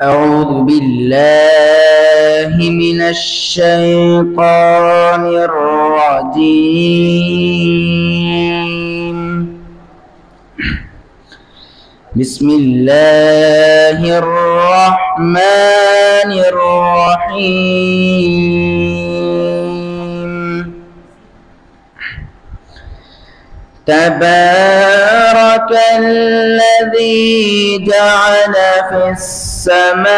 أعوذ بالله من الشيطان الرجيم. بسم الله الرحمن الرحيم. تبارك الذي جعل في السماء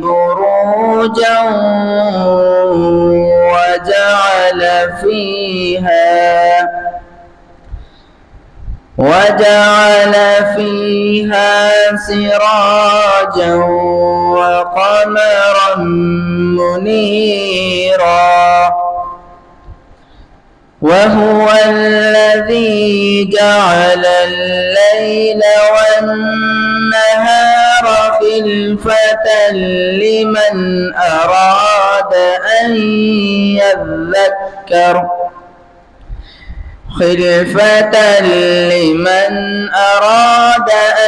بروجا وجعل فيها سراجا وقمرا منيرا وهو الذي جعل الليل والنهار خلفة لمن أراد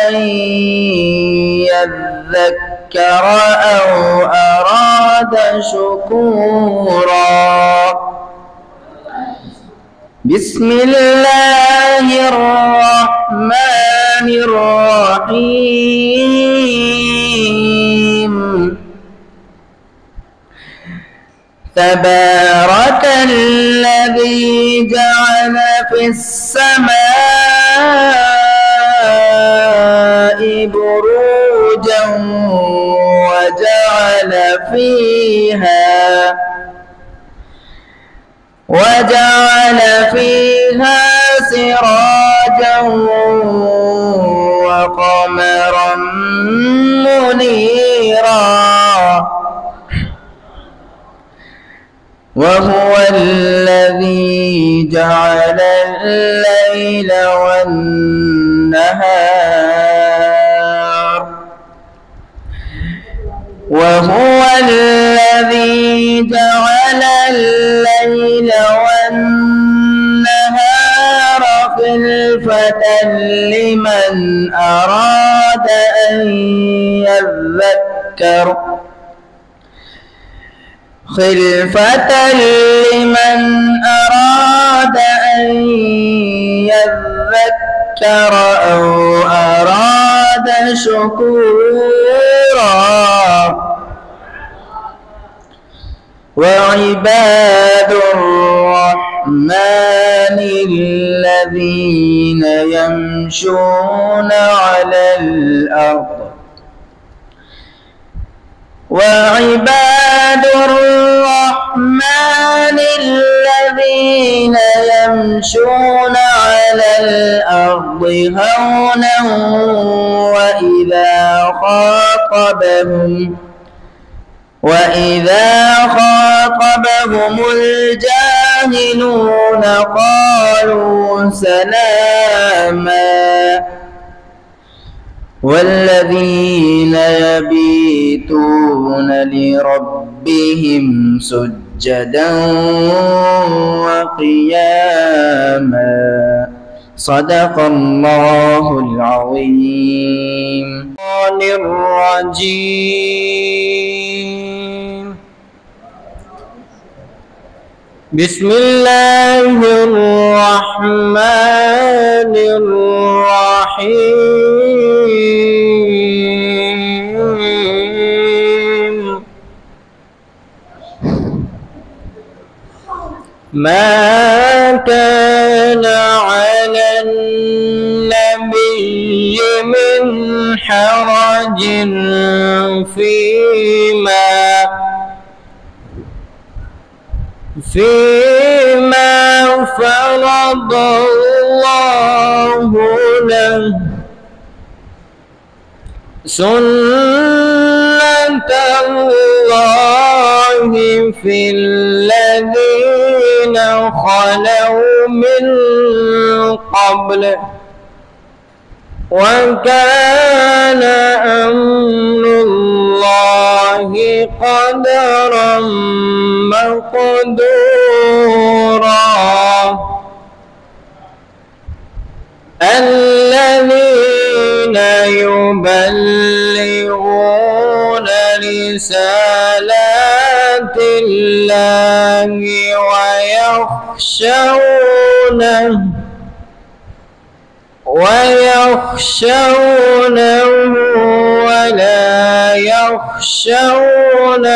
أن يذكر أو أراد شكورا. بسم الله الرحمن الرحيم. تبارك الذي جعل في السماء بروجا وجعل فيها سراجا وقمرا منيرا وهو الذي جعل الليل والنهار خلفة لمن أراد أن يذكر أو أراد شكورا. وعباد الرحمن الذين يمشون على الأرض هونا وإذا خاطبهم الجاهلون قالوا سلاما. والذين يبيتون لربهم سجدا وقياما. صدق الله العظيم. بسم الله الرحمن الرحيم. ما كان على النبي من حرج فيما فرض الله له. سنة الله في الذين خلوا من قبل وكان أمر الله قدرا مقدورا. الذين يبلغون رسالات الله ويخشونه ولا يخشون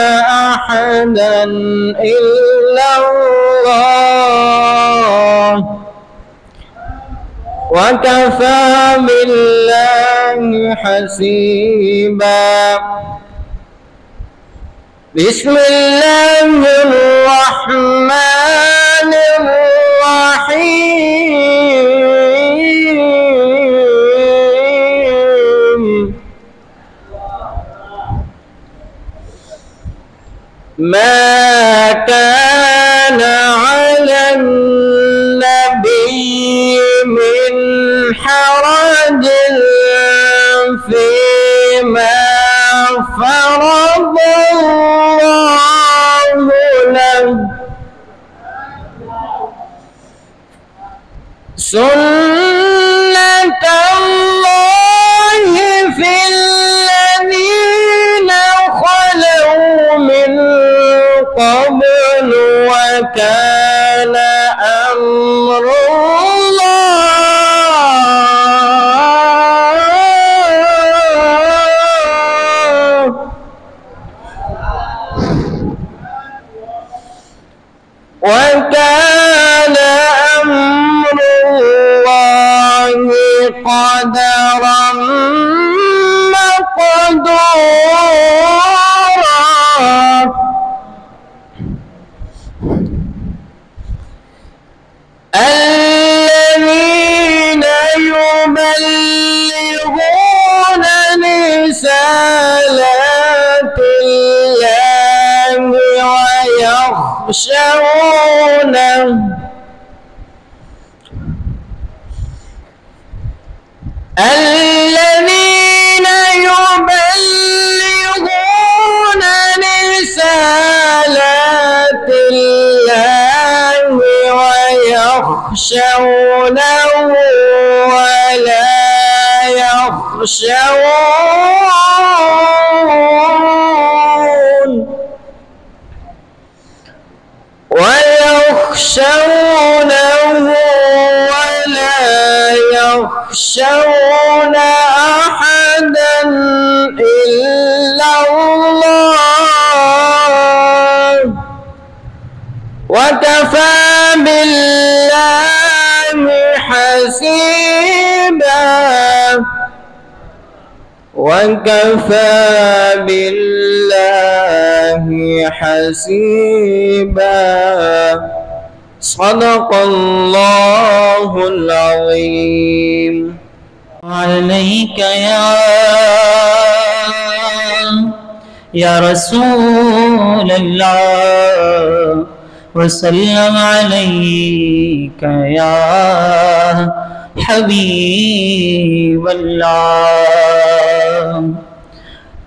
أحدا إلا الله وكفى بالله حسيبا. بسم الله الرحمن الرحيم. ما كان على النبي من حرج فيما فرض الله له سنة الله في الذين خلوا من قبل وكان أمر الله قدرا مقدورا. الذين يبلغون رسالات الله ويخشونه الذين يبلغون رسالات الله ويخشونه ولا يخشون أحدا إلا الله وكفى بالله حسيبا. وكفى بالله حسيبا. صدق الله العظيم. عليك يا رسول الله وسلم عليك يا حبيب الله.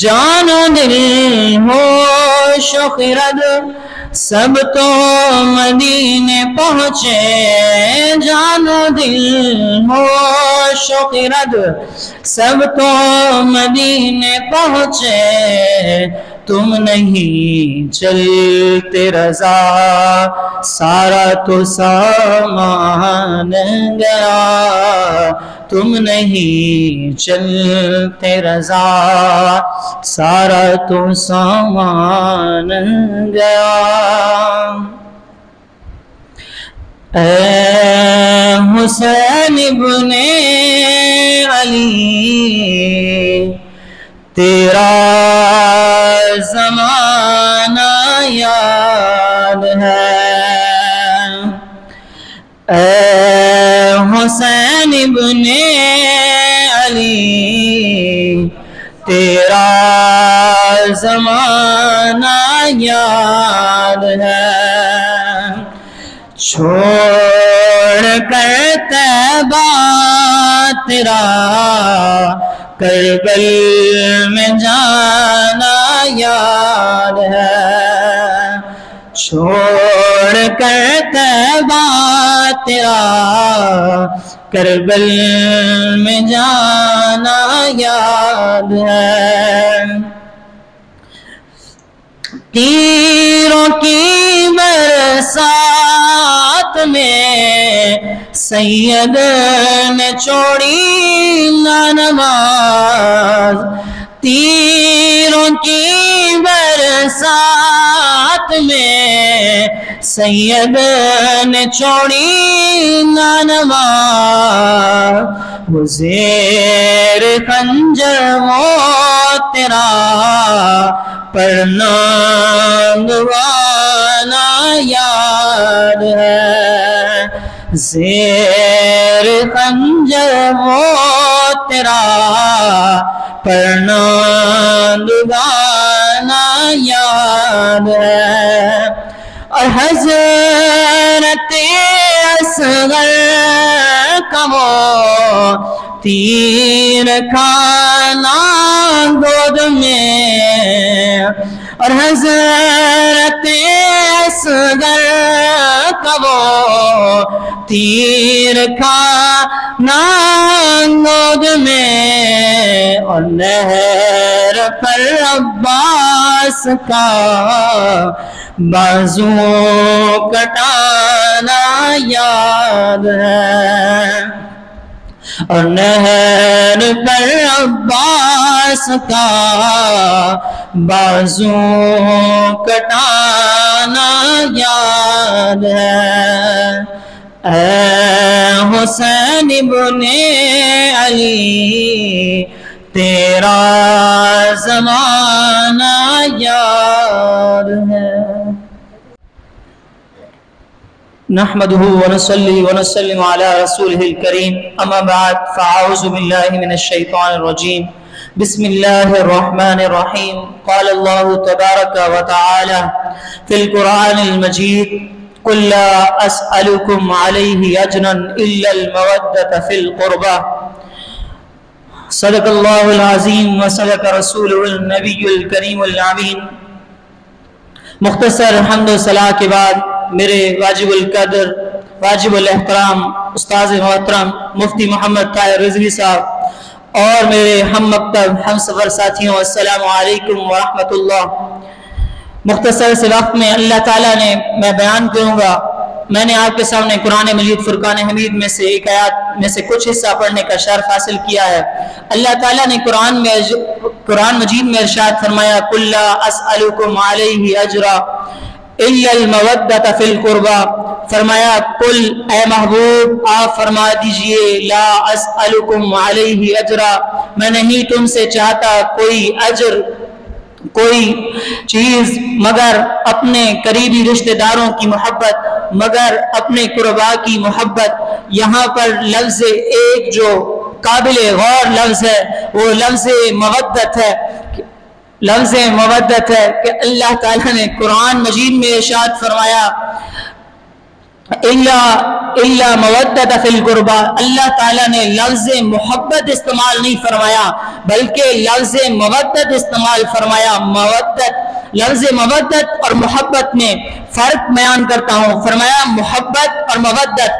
جان و دل ہوش و خرد سب تو مدینے پہنچے، جان و دل ہوش و خرد سب تو مدینے پہنچے، تم نہیں چلتے رضا سارا تو سامان گیا، تم نہیں چلتے رضا سارا تو سامان گیا۔ اے حسین ابن علی تیرا زمانہ یاد ہے، اے حسین ابن علی تیرا زمانہ یاد ہے، چھوڑ کر طیبہ تیرا کربل میں جانا یاد ہے، چھوڑ کر طیبہ تیرا کربل میں جانا یاد ہے، تیروں کی برسات میں سید نے چھوڑی نہ نماز، تیروں کی برسات میں سید نے چھوڑی نہ نماز، وہ زیر خنجر وہ تیرا پڑھنا گوانا یاد ہے، زیر خنجر وہ تیرا پڑھنا گوانا یاد ہے، اور حضرت اصغر کا وہ تیر کھانا گود میں، اور حضرت اصغر کا وہ تیر کھانا گود میں، اور نہر پر عباس کا بازو کٹانا یاد ہے، اور نہر پر عباس کا بازو کٹانا یاد ہے، اے حسین ابن علی تیرا زمانہ یاد ہے۔ نحمده ونصلي ونسلم على رسوله الكريم، اما بعد فاعوذ بالله من الشيطان الرجيم، بسم الله الرحمن الرحيم، قال الله تبارك وتعالى في القرآن المجيد قل لا أسألكم عليه أجرا إلا المودة في القربى، صدق الله العظيم وصدق رسوله النبي الكريم الأمين۔ مختصر حمد و صلاح کے بعد میرے واجب القدر واجب الاحترام استاذ محترم مفتی محمد طاہر رضوی صاحب اور میرے ہم مکتب ہم سفر ساتھیوں، السلام علیکم ورحمۃ اللہ۔ مختصر سے وقت میں اللہ تعالیٰ نے میں بیان کروں گا، میں نے آپ کے سامنے قرآن مجید فرقان حمید میں سے ایک آیات میں سے کچھ حصہ پڑھنے کا شرف حاصل کیا ہے۔ اللہ تعالیٰ نے قرآن مجید میں ارشاد فرمایا قُلْ لَا أَسْأَلُكُمْ عَلَيْهِ أَجْرًا إِلَّا الْمَوَدَّةَ فِي الْقُرْبَى، فرمایا قل اے محبوب آپ فرما دیجئے لا أَسْأَلُكُمْ عَلَيْهِ أَجْرًا، میں نہیں تم سے چاہتا کوئی اجر کوئی چیز مگر اپنے قریبی رشتہ داروں کی محبت، مگر اپنے قربا کی محبت۔ یہاں پر لفظ ایک جو قابل غور لفظ ہے وہ لفظ مودت ہے، لفظ مودت ہے کہ اللہ تعالیٰ نے قرآن مجید میں ارشاد فرمایا الا مودت فی القربا، اللہ تعالیٰ نے لفظ محبت استعمال نہیں فرمایا بلکہ لفظ مودت استعمال فرمایا۔ مودت، لفظ مودت اور محبت میں فرق بیان کرتا ہوں۔ فرمایا محبت اور مودت۔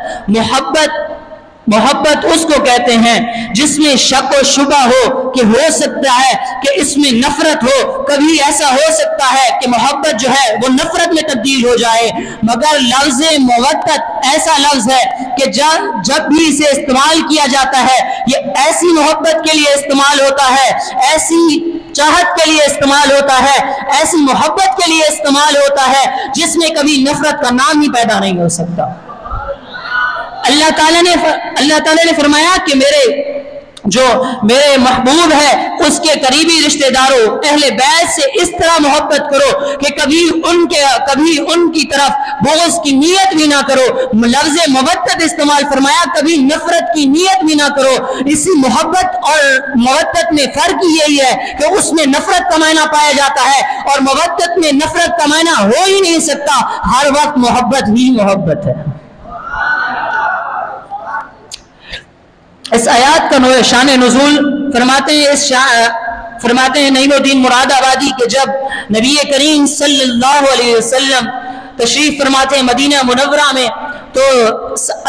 محبت اس کو کہتے ہیں جس میں شک و شبہ ہو کہ ہو سکتا ہے کہ اس میں نفرت ہو، کبھی ایسا ہو سکتا ہے کہ محبت جو ہے وہ نفرت میں تبدیل ہو جائے، مگر لفظ مودت ایسا لفظ ہے کہ جب بھی اسے استعمال کیا جاتا ہے یہ ایسی محبت کے لیے استعمال ہوتا ہے، ایسی چاہت کے لیے استعمال ہوتا ہے، ایسی محبت کے لیے استعمال ہوتا ہے جس میں کبھی نفرت کا نام ہی پیدا نہیں ہو سکتا۔ اللہ تعالیٰ نے فرمایا کہ میرے محبوب ہے اس کے قریبی رشتہ داروں اہل بیت سے اس طرح محبت کرو کہ کبھی ان کی طرف بغض کی نیت بھی نہ کرو۔ لفظ مودت استعمال فرمایا، کبھی نفرت کی نیت بھی نہ کرو۔ اسی محبت اور مودت میں فرق یہی ہے کہ اس میں نفرت کا معنی پایا جاتا ہے اور مودت میں نفرت کا معنی ہو ہی نہیں سکتا، ہر وقت محبت ہی محبت ہے۔ اس آیات کا شان نزول فرماتے ہیں نعیم الدین مراد آبادی کہ جب نبی کریم صلی اللہ علیہ وسلم تشریف فرماتے ہیں مدینہ منورہ میں تو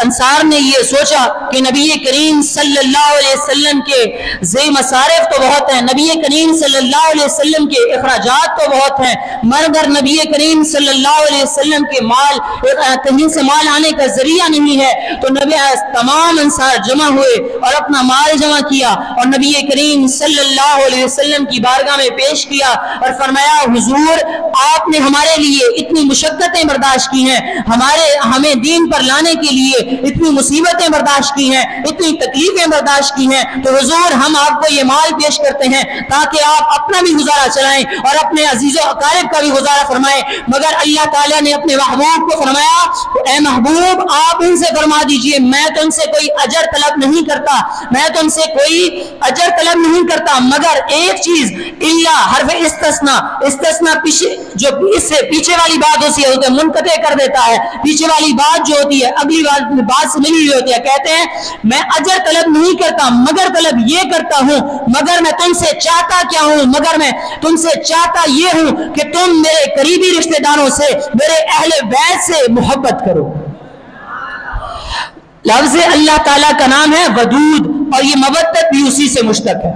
انصار نے یہ سوچا کہ نبی کریم صلی اللہ علیہ وسلم کے ذی مصارف تو بہت ہیں، نبی کریم صلی اللہ علیہ وسلم کے اخراجات تو بہت ہیں، مگر نبی کریم صلی اللہ علیہ وسلم کے کہیں سے مال آنے کا ذریعہ نہیں ہے۔ تو تمام انصار جمع ہوئے اور اپنا مال جمع کیا اور نبی کریم صلی اللہ علیہ وسلم کی بارگاہ میں پیش کیا اور فرمایا حضور آپ نے ہمارے لیے اتنی مشقتیں برداشت کی ہیں، ہمیں دین پر لانے کے لیے اتنی مصیبتیں برداشت کی ہیں، اتنی تکلیفیں برداشت کی ہیں، تو حضور ہم آپ کو یہ مال پیش کرتے ہیں تاکہ آپ اپنا بھی گزارا چلائیں اور اپنے عزیز و اقارب کا بھی گزارا فرمائیں۔ مگر اللہ تعالیٰ نے اپنے محبوب کو فرمایا اے محبوب آپ ان سے فرما دیجئے میں تو ان سے کوئی اجر طلب نہیں کرتا، میں تو ان سے کوئی اجر طلب نہیں کرتا، مگر ایک چیز الا حرف استثناء جو اس سے پیچھے والی بات ہوتی ہے منقطع کر دیتا ہے، پیچھے والی بات جو ہوتی ہے اگلی بات سے ملی ہوئی ہوتی ہے۔ کہتے ہیں میں اجر طلب نہیں کرتا مگر طلب یہ کرتا ہوں، مگر میں تم سے چاہتا کیا ہوں، مگر میں تم سے چاہتا یہ ہوں کہ تم میرے قریبی رشتہ داروں سے میرے اہل بیت سے محبت کرو۔ لفظ اللہ تعالیٰ کا نام ہے ودود اور یہ مودت بھی اسی سے مشتق ہے۔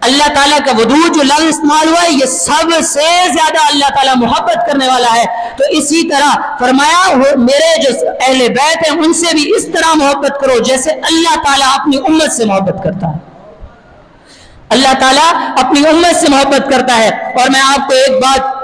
اللہ تعالیٰ کا ودود جو لفظ استعمال ہوا ہے یہ سب سے زیادہ اللہ تعالیٰ محبت کرنے والا ہے، تو اسی طرح فرمایا میرے جو اہل بیت ہیں ان سے بھی اس طرح محبت کرو جیسے اللہ تعالیٰ اپنی امت سے محبت کرتا ہے۔ اللہ تعالیٰ اپنی امت سے محبت کرتا ہے۔ اور میں آپ کو ایک بات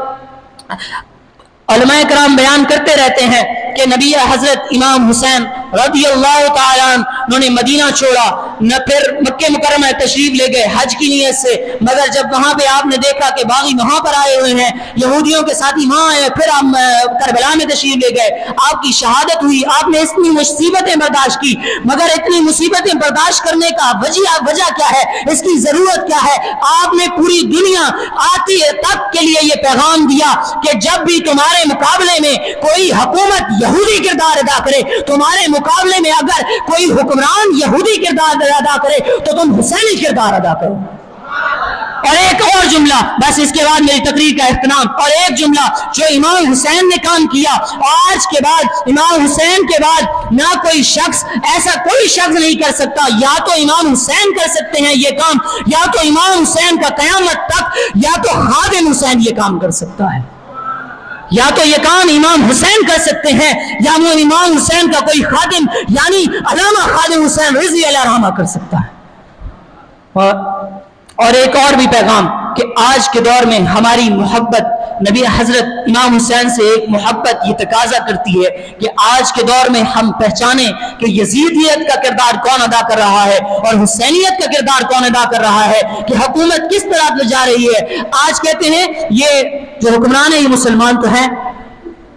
علماء کرام بیان کرتے رہتے ہیں کہ نبی حضرت امام حسین رضی اللہ تعالیٰ انہوں نے مدینہ چھوڑا، نہ پھر مکہ مکرمہ تشریف لے گئے حج کی نیت سے، مگر جب وہاں پہ آپ نے دیکھا کہ باغی وہاں پر آئے ہوئے ہیں، یہودیوں کے ساتھی وہاں آئے، پھر آپ کربلا میں تشریف لے گئے، آپ کی شہادت ہوئی، آپ نے اتنی مصیبتیں برداشت کی، مگر اتنی مصیبتیں برداشت کرنے کا وجہ کیا ہے، اس کی ضرورت کیا ہے؟ آپ نے پوری دنیا آتی تک کے لیے یہ پیغام دیا کہ جب بھی تمہارے مقابلے میں کوئی حکومت یہودی کردار ادا کرے، تمہارے مقابلے میں اگر کوئی حکمران یہودی کردار ادا کرے تو تم حسینی کردار ادا کرو۔ اور ایک اور جملہ بس اس کے بعد میری تقریر کا اختتام، اور ایک جملہ جو امام حسین نے کام کیا، آج کے بعد امام حسین کے بعد نہ کوئی شخص نہیں کر سکتا، یا تو امام حسین کر سکتے ہیں یہ کام، یا تو امام حسین کا قیامت تک، یا تو خادم حسین یہ کام کر سکتا ہے، یا تو یہ کام امام حسین کر سکتے ہیں یا وہ امام حسین کا کوئی خادم یعنی علامہ خادم حسین رضی اللہ عنہ کر سکتا ہے۔ اور ایک اور بھی پیغام کہ آج کے دور میں ہماری محبت نبی حضرت امام حسین سے ایک محبت یہ تقاضا کرتی ہے کہ آج کے دور میں ہم پہچانیں کہ یزیدیت کا کردار کون ادا کر رہا ہے اور حسینیت کا کردار کون ادا کر رہا ہے، کہ حکومت کس طرح لے جا رہی ہے۔ آج کہتے ہیں یہ جو حکمران ہے یہ مسلمان تو ہیں،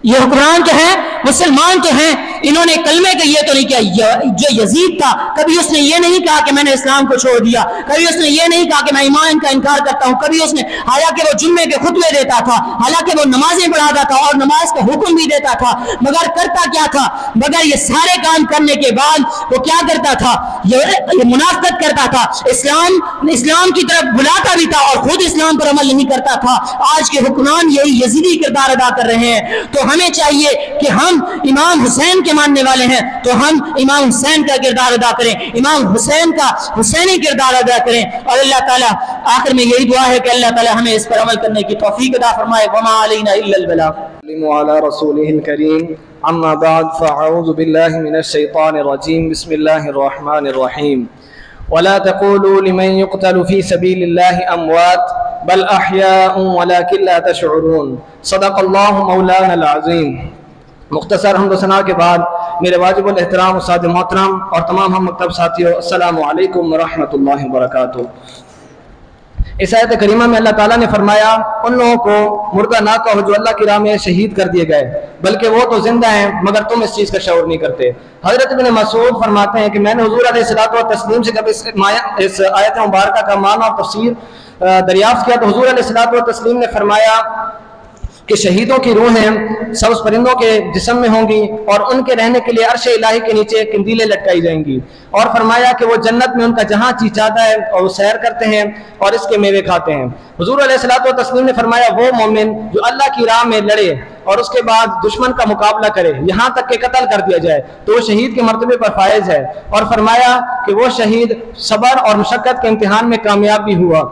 یہ حکمران تو ہیں، مسلمان تو ہیں، انہوں نے کلمے کا یہ تو نہیں کیا. جو یزید تھا کبھی اس نے یہ نہیں کہا کہ میں نے اسلام کو چھوڑ دیا, کبھی اس نے یہ نہیں کہا کہ میں ایمان کا انکار کرتا ہوں, کبھی اس نے, حالانکہ وہ جمعے کے خطبے دیتا تھا, حالانکہ وہ نمازیں پڑھاتا تھا اور نماز کا حکم بھی دیتا تھا, مگر کرتا کیا تھا؟ مگر یہ سارے کام کرنے کے بعد وہ کیا کرتا تھا؟ یہ منافقت کرتا تھا, اسلام کی طرف بلاتا بھی تھا اور خود اسلام پر عمل نہیں کرتا تھا. آج کے حکمران یہی یزیدی کردار ادا کر رہے ہیں. تو ہمیں چاہیے کہ ہم امام حسین کے ماننے والے ہیں تو ہم امام حسین کا کردار ادا کریں, امام حسین کا حسینی کردار ادا کریں. اور اللہ تعالیٰ آخر میں یہی دعا ہے کہ اللہ تعالیٰ ہمیں اس پر عمل کرنے کی توفیق عطا فرمائے. وما علینا الا البلاغ. على رسوله الكريم اما بعد فاعوذ بالله من الشيطان الرجيم. بسم الله الرحمن الرحيم. ولا تقولوا لمن يقتل في سبيل الله اموات بل احياء ولكن لا تشعرون. صدق الله مولانا العظيم. مختصر حمد و ثنا کے بعد میرے واجب الاحترام استاد محترم اور تمام ہم مکتب ساتھیوں, السلام علیکم ورحمۃ اللہ وبرکاتہ. اس آیت کریمہ میں اللہ تعالیٰ نے فرمایا ان لوگوں کو مردہ نہ کہو جو اللہ کی راہ میں شہید کر دیے گئے, بلکہ وہ تو زندہ ہیں مگر تم اس چیز کا شعور نہیں کرتے. حضرت ابن مسعود فرماتے ہیں کہ میں نے حضور علیہ الصلوۃ والتسلیم سے جب اس آیت مبارکہ کا معنی اور تفسیر دریافت کیا تو حضور علیہ الصلوۃ والتسلیم نے فرمایا کہ شہیدوں کی روحیں سبز پرندوں کے جسم میں ہوں گی اور ان کے رہنے کے لیے عرش الہی کے نیچے قندیلیں لٹکائی جائیں گی, اور فرمایا کہ وہ جنت میں ان کا جہاں جی چاہتا ہے اور وہ سیر کرتے ہیں اور اس کے میوے کھاتے ہیں. حضور علیہ الصلوۃ والتسلیم نے فرمایا وہ مومن جو اللہ کی راہ میں لڑے اور اس کے بعد دشمن کا مقابلہ کرے یہاں تک کہ قتل کر دیا جائے تو وہ شہید کے مرتبے پر فائز ہے, اور فرمایا کہ وہ شہید صبر اور مشقت کے امتحان میں کامیاب بھی ہوا.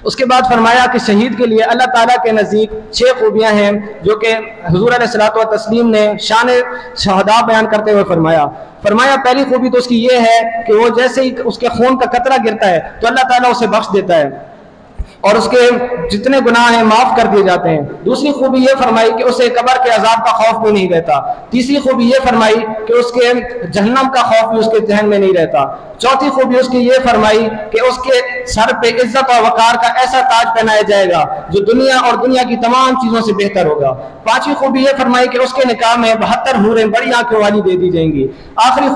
اس کے بعد فرمایا کہ شہید کے لیے اللہ تعالیٰ کے نزدیک 6 خوبیاں ہیں جو کہ حضور علیہ الصلوۃ والتسلیم نے شان شہداء بیان کرتے ہوئے فرمایا پہلی خوبی تو اس کی یہ ہے کہ وہ جیسے ہی اس کے خون کا قطرہ گرتا ہے تو اللہ تعالیٰ اسے بخش دیتا ہے اور اس کے جتنے گناہ ہیں معاف کر دیے جاتے ہیں. دوسری خوبی یہ فرمائی کہ اسے قبر کے عذاب کا خوف بھی نہیں رہتا. تیسری خوبی یہ فرمائی کہ اس کے جہنم کا خوف بھی اس کے ذہن میں نہیں رہتا. چوتھی خوبی اس کی یہ فرمائی کہ اس کے سر پہ عزت اور وقار کا ایسا تاج پہنایا جائے گا جو دنیا اور دنیا کی تمام چیزوں سے بہتر ہوگا. پانچویں خوبی یہ فرمائی کہ اس کے نکاح میں 72 حوریں بڑی آنکھوں والی دے دی جائیں گی. آخری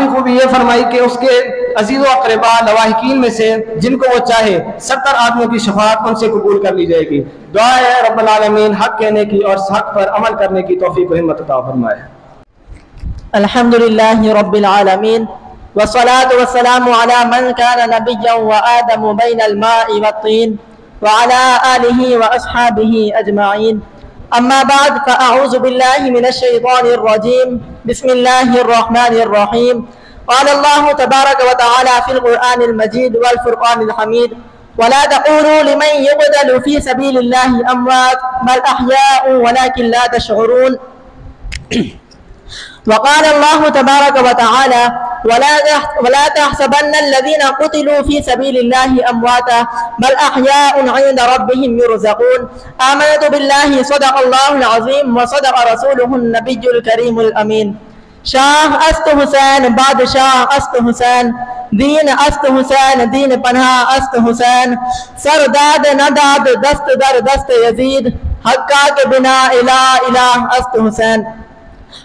خوبی یہ فرمائی کہ اس کے عزیز و اقرباء لواحقین میں سے جن کو وہ چاہے 70 آدمیوں کی شفاعت ان سے قبول کر لی جائے گی. دعا ہے رب العالمین حق کہنے کی اور حق پر عمل کرنے کی توفیق و ہمت عطا فرمائے. الحمدللہ رب العالمین والصلاة والسلام على من كان نبيا وآدم بين الماء والطين وعلى آله وأصحابه أجمعين. أما بعد فأعوذ بالله من الشيطان الرجيم. بسم الله الرحمن الرحيم. قال الله تبارك وتعالى في القرآن المجيد والفرقان الحميد ولا تقولوا لمن يقتل في سبيل الله أموات بل أحياء ولكن لا تشعرون. وقال الله تبارك وتعالى ولا تحسبن الذين قتلوا في سبيل الله أمواتا بل أحياء عند ربهم يرزقون. آمنت بالله صدق الله العظيم وصدق رسوله النبي الكريم الأمين. شاہ است حسین بادشاہ است حسین دین است حسین دین پناہ است حسین سرداد نداد دست در دست یزید حقا کے بنا الہ الہ است حسین.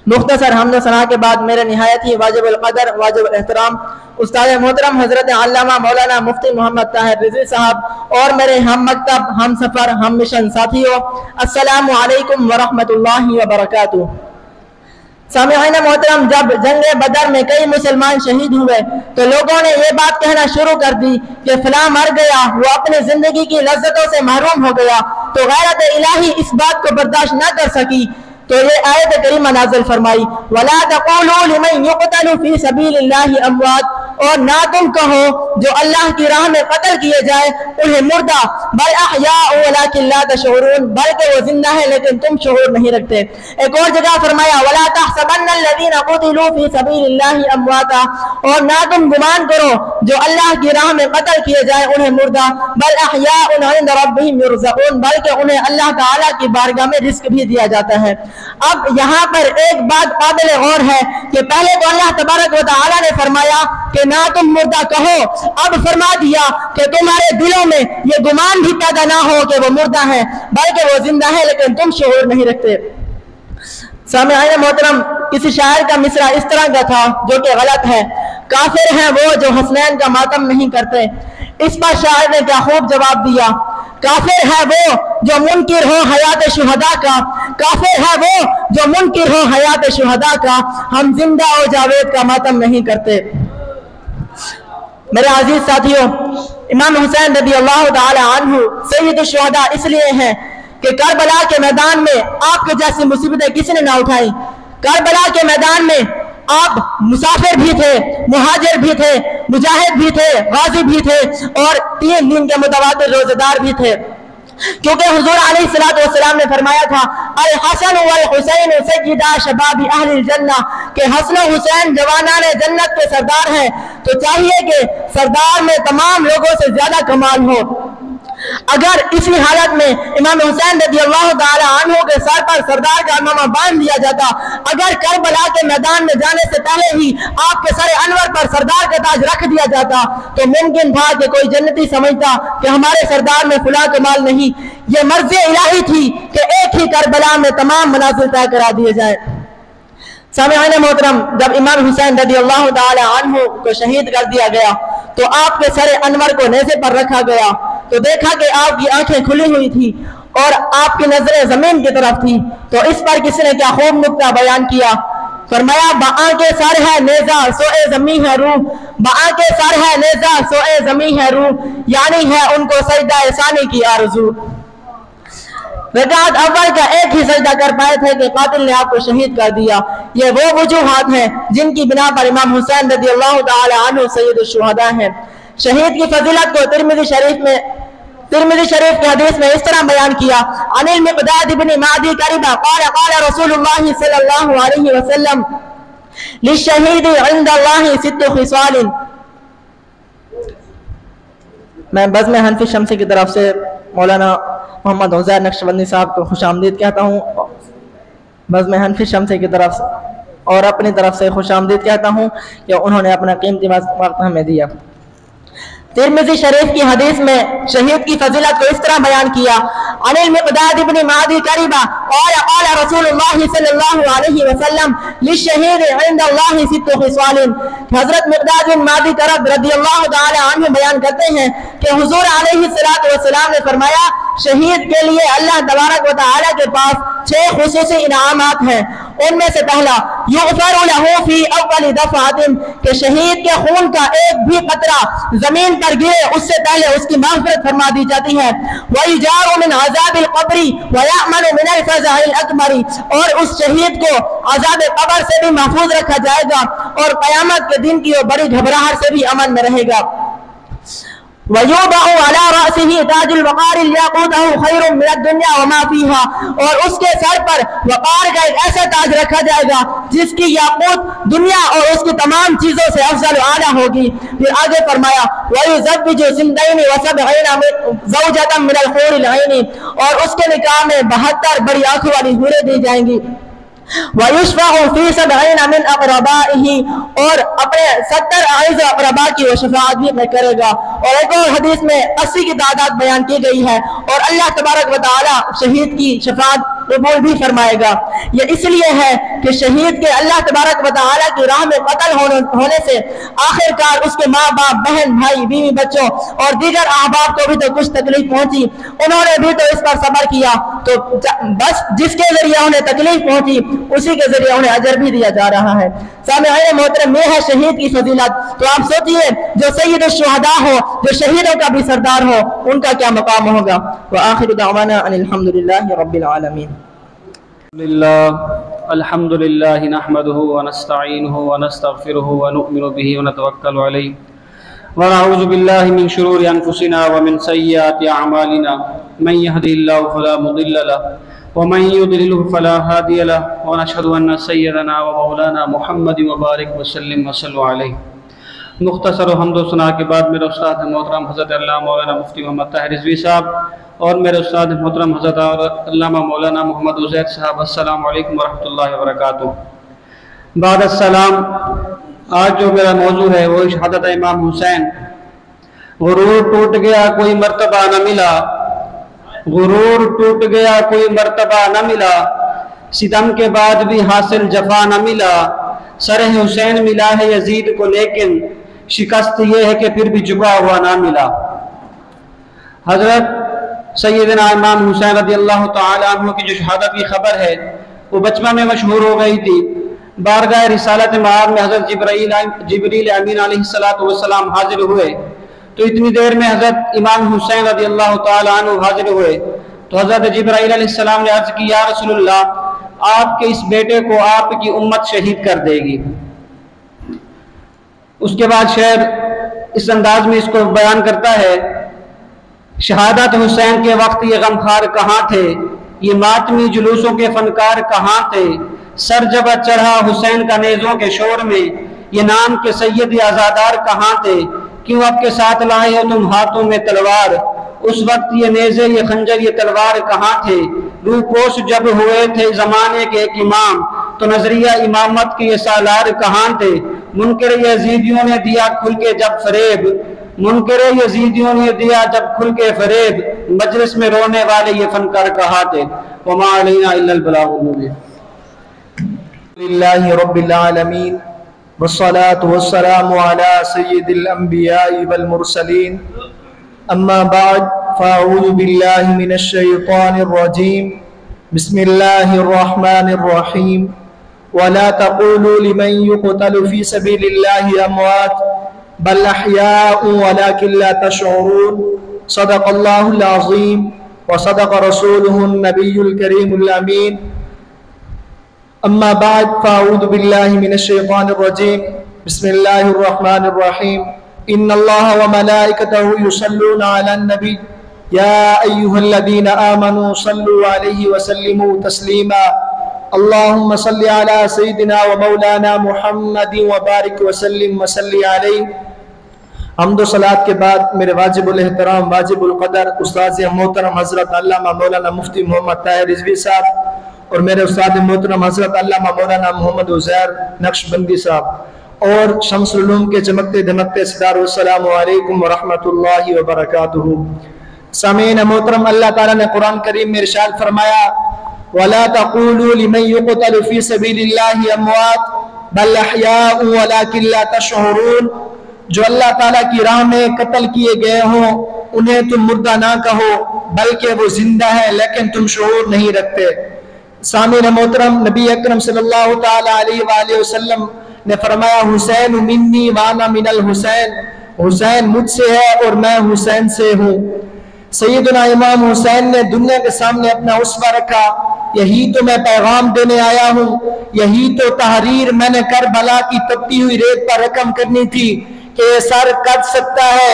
مختصر حمد و ثنا کے بعد میرے نہایت ہی واجب القدر واجب الاحترام استاد محترم حضرت علامہ مولانا مفتی محمد طاہر رضوی صاحب اور میرے ہم مکتب ہم سفر ہم مشن ساتھیوں السلام علیکم ورحمۃ اللہ وبرکاتہ. سامعین محترم, جب جنگ بدر میں کئی مسلمان شہید ہوئے تو لوگوں نے یہ بات کہنا شروع کر دی کہ فلاں مر گیا, وہ اپنی زندگی کی لذتوں سے محروم ہو گیا, تو غیرت الہی اس بات کو برداشت نہ کر سکی تو یہ آیت کریمہ نازل فرمائی وَلَا تَقُولُوا لِمَنْ يُقْتَلُ فِي سَبِيلِ اللَّهِ أَمْوَاتٍ, اور نہ تم کہو جو اللہ کی راہ میں قتل کیے جائے انہیں مردہ بل احیاء ولکن لا تشعرون, بلکہ وہ زندہ ہے لیکن تم شعور نہیں رکھتے. ایک اور جگہ فرمایا وَلَا تَحْسَبَنَّ الَّذِينَ قُتِلُوا فِي سَبِيلِ اللَّهِ أَمْوَاتًا, اور نہ تم گمان کرو جو اللہ کی راہ میں قتل کیے جائے انہیں مردہ بل احیاء عند ربهم يرزقون, بلکہ انہیں اللہ تعالیٰ کی بارگاہ میں رزق بھی دیا جاتا ہے. اب یہاں پر ایک بات قابل غور ہے کہ پہلے تو اللہ تبارک و تعالیٰ نے فرمایا کہ نہ تم مردہ کہو, اب فرما دیا کہ تمہارے دلوں میں یہ گمان بھی پیدا نہ ہو کہ وہ مردہ ہے بلکہ وہ زندہ ہے لیکن تم شعور نہیں رکھتے. سامعین محترم، کسی شاعر کا مصرع اس طرح کا تھا جو کہ غلط ہے، کافر ہیں وہ جو حسنین کا ماتم نہیں کرتے۔ اس پر شاعر نے کیا خوب جواب دیا، کافر ہے وہ جو منکر ہو حیات شہداء کا، کافر ہے وہ جو منکر ہو حیات شہداء کا، ہم زندہ و جاوید کا ماتم نہیں کرتے۔ میرے عزیز ساتھیوں، امام حسین رضی اللہ تعالی عنہ سید الشہداء اس لیے ہیں کہ کربلا کے میدان میں آپ کے جیسی مصیبتیں کسی نے نہ اٹھائی۔ کربلا کے میدان میں آپ مسافر بھی تھے، مہاجر بھی تھے، مجاہد بھی تھے، غازی بھی تھے، اور 3 دن کے متواتر روزہ دار بھی تھے، کیونکہ حضور علیہ السلام نے فرمایا تھا الحسن والحسین سیدا شباب اہل الجنہ، کہ حسن و حسین جوانان جنت کے سردار ہیں، تو چاہیے کہ سردار میں تمام لوگوں سے زیادہ کمال ہو۔ اگر اسی حالت میں امام حسین رضی اللہ تعالی عنہ کے سر پر سردار کا عمامہ باندھ دیا جاتا، اگر کربلا کے میدان میں جانے سے پہلے ہی آپ کے سر انور پر سردار کا تاج رکھ دیا جاتا، تو ممکن تھا کہ کوئی جنتی سمجھتا کہ ہمارے سردار میں فلاں کمال نہیں۔ یہ مرضی الہی تھی کہ ایک ہی کربلا میں تمام منازل طے کرا دیے جائیں۔ سامعین محترم، جب امام حسین رضی اللہ تعالی عنہ کو شہید کر دیا گیا تو آپ کے سر انور کو نیزے پر رکھا گیا، تو دیکھا کہ آپ کی آنکھیں کھلی ہوئی تھی اور آپ کی نظریں زمین کی طرف تھی، تو اس پر کسی نے کیا خوب نکتہ بیان کیا، فرمایا بآنکھ سر ہے نیزہ سوئے زمین ہے روح، بآنکھ سر ہے نیزہ سوئے زمین ہے روح، یعنی ہے ان کو سجدہ ثانی کی آرزو۔ رکعت اول کا ایک ہی سجدہ کر پائے تھے کہ قاتل نے آپ کو شہید کر دیا۔ یہ وہ وجوہات ہیں جن کی بنا پر امام حسین رضی اللہ تعالی عنہ سید الشہداء ہیں۔ شہید کی فضیلت کو ترمذی شریف کی حدیث میں اس طرح بیان کیا، عن المقداد بن معدی کربہ قال قال رسول اللہ صلی اللہ علیہ وسلم للشہید عند اللہ 6 خصال۔ میں بزم حنفی شمسی کی طرف سے مولانا محمد عزیر نقشبندی صاحب کو خوش آمدید کہتا ہوں، بزم حنفی شمسی کی طرف سے، اور اپنی طرف سے خوش آمدید کہتا ہوں کہ انہوں نے اپنا قیمتی وقت ہمیں دیا۔ ترمذی شریف کی حدیث میں شہید کی فضیلت کو اس طرح بیان کیا، عن المقداد بن معدی کربہ قال قال رسول اللہ صلی اللہ علیہ وسلم للشہید عند اللہ 6 خصال۔ حضرت مقداد بن معدی کرب رضی اللہ تعالی عنہ بیان کرتے ہیں کہ حضور علیہ السلام نے فرمایا شہید کے لیے اللہ تبارک و تعالی کے پاس 6 خصوصی انعامات ہیں۔ ان میں سے پہلا یغفر له فی اول دفعۃ، کہ شہید کے خون کا ایک بھی قطرہ زمین پر گرے اس سے پہلے اس کی مغفرت فرما دی جاتی ہے، وَيُجَارُ مِنْ عَذَابِ الْقَبْرِ وَيَأْمَنُ مِنَ الْفَزَعِ الْأَكْبَرِ، اور اس شہید کو عذاب قبر سے بھی محفوظ رکھا جائے گا اور قیامت کے دن کی وہ بڑی گھبراہٹ سے بھی امن میں رہے گا۔ وَيُوضَعُ عَلَى رَأْسِهِ تَاجُ الْوَقَارِ لِيَقُودَهُ خَيْرٌ مِنَ الدُّنْيَا وَمَا فِيهَا، اور اس کے سر پر وقار کا ایک ایسا تاج رکھا جائے گا جس کی یاقوت دنیا اور اس کی تمام چیزوں سے افضل و اعلیٰ ہوگی۔ پھر آگے فرمایا وَيُزَوِّجُ سِنْدَيْنِ وَسَبْعِينَ زَوْجَةً مِنَ الْحُورِ الْعِينِ، اور اس کے نکاح میں 72 بڑی آنکھوں والی حوریں دی جائیں گی۔ وَيُشْفَعُ فِي 70 مِنْ أَقْرَبَائِهِ، اور اپنے 70 اعز اقرباء کی وہ شفاعت بھی میں کرے گا۔ اور ایک اور حدیث میں 80 کی تعداد بیان کی گئی ہے، اور اللہ تبارک و تعالی شہید کی شفاعت قبول بھی فرمائے گا۔ یہ اس لیے ہے کہ شہید کے اللہ تبارک و تعالی کی راہ میں قتل ہونے سے آخر کار اس کے ماں باپ، بہن، بھائی، بیوی، بچوں اور دیگر احباب کو بھی تو کچھ تکلیف پہنچی، انہوں نے بھی تو اس پر صبر کیا، تو بس جس کے ذریعے انہیں تکلیف پہنچی اسی کے ذریعے انہیں اجر بھی دیا جا رہا ہے۔ سامعین محترم، یہ ہے شہید کی فضیلت۔ تو آپ سوچئے جو سید الشہداء ہو، جو شہیدوں کا بھی سردار ہو، ان کا کیا مقام ہوگا۔ وآخر دعوانا ان الحمدللہ رب العالمین۔ الحمد للہ نحمده ونستعینه ونستغفره ونؤمن به ونتوکل علیہ ونعوذ باللہ من شرور انفسنا ومن سیئات اعمالنا، من يهده الله فلا مضل له ومن يضلل فلا هادي له، ونشهد ان سيدنا ومولانا محمد وبارك وسلم وصلوا علیہ۔ مختصر و حمد و ثنا کے بعد میرے استاد محترم حضرت علامہ مولانا مفتی محمد طاہر رضوی صاحب اور میرے استاد محترم حضرت علامہ مولانا محمد عزیر صاحب، السلام علیکم ورحمۃ اللہ وبرکاتہ۔ بعد السلام، آج جو میرا موضوع ہے وہ شہادت امام حسین۔ غرور ٹوٹ گیا کوئی مرتبہ نہ ملا، غرور ٹوٹ گیا کوئی مرتبہ نہ ملا، ستم کے بعد بھی حاصل جفا نہ ملا، سر حسین ملا ہے یزید کو لیکن شکست یہ ہے کہ پھر بھی جھکا ہوا نہ ملا۔ حضرت سیدنا امام حسین رضی اللہ تعالی عنہ کی جو شہادت کی خبر ہے وہ بچپن میں مشہور ہو گئی تھی۔ بارگاہ رسالت معاد میں حضرت جبریل امین علیہ السلام حاضر ہوئے تو اتنی دیر میں حضرت امام حسین رضی اللہ تعالی عنہ حاضر ہوئے تو حضرت جبرائیل علیہ السلام نے عرض کی یا رسول اللہ آپ کے اس بیٹے کو آپ کی امت شہید کر دے گی۔ اس کے بعد شعر اس انداز میں اس کو بیان کرتا ہے، شہادت حسین کے وقت یہ غمخوار کہاں تھے، یہ ماتمی جلوسوں کے فنکار کہاں تھے، سر جب چڑھا حسین کا نیزوں کے شور میں، یہ نام کے سید آزادار کہاں تھے، کیوں اب کے ساتھ لائے ہو تم ہاتھوں میں تلوار، اس وقت یہ نیزے یہ خنجر یہ تلوار کہاں تھے، روح پوش جب ہوئے تھے زمانے کے ایک امام تو نظریہ امامت کے یہ سالار کہاں تھے، منکر یزیدیوں نے دیا کھل کے جب فریب، منکر یزیدیوں نے دیا جب کھل کے فریب، مجلس میں رونے والے یہ فنکار کہاں تھے، وما علینا الا البلاغ المبین۔ للہ رب العالمین والصلاة والسلام على سید الانبیاء والمرسلین، اما بعد فاعوذ باللہ من الشیطان الرجیم، بسم اللہ الرحمن الرحیم، ولا تقولوا لمن يقتل في سبيل الله اموات بل احیاء ولكن لا تشعرون، صدق اللہ العظیم وصدق رسولہ النبی الکریم الامین، اما بعد فاعوذ باللہ من الشیطان الرجیم، بسم اللہ الرحمن الرحیم، ان اللہ وملائکتہ یصلون علی النبی یا ایہا الذین آمنوا صلوا علیہ وسلموا تسلیما، اللہم صل علی سیدنا ومولانا محمد وبارک وسلم وصلی علیہ۔ حمد و صلاۃ کے بعد میرے واجب الاحترام واجب القدر استاذ محترم حضرت علامہ مولانا مفتی محمد طاہر رضوی صاحب اور میرے استاد محترم حضرت علامہ مولانا محمد عزیر نقشبندی صاحب اور شمس العلوم کے چمکتے دھمکتے ستاروں، السلام علیکم ورحمۃ اللہ وبرکاتہ۔ سامعین محترم، اللہ تعالیٰ نے قرآن کریم میں ارشاد فرمایا وَلَا تَقُولُوا لِمَنْ يُقْتَلُ فِي سَبِيلِ اللَّهِ أَمْوَاتٌ بَلْ أَحْيَاءٌ وَلَكِنْ لَا تَشْعُرُونَ، جو اللہ تعالیٰ کی راہ میں قتل کیے گئے ہوں انہیں تم مردہ نہ کہو بلکہ وہ زندہ ہے لیکن تم شعور نہیں رکھتے۔ سامعین محترم، نبی اکرم صلی اللہ تعالی علیہ وآلہ وسلم نے فرمایا حسین منی وانا من الحسین، حسین مجھ سے ہے اور میں حسین سے ہوں۔ سیدنا امام حسین نے دنیا کے سامنے اپنا اسوہ رکھا، یہی تو میں پیغام دینے آیا ہوں، یہی تو تحریر میں نے کربلا کی تپتی ہوئی ریت پر رقم کرنی تھی کہ یہ سر کٹ سکتا ہے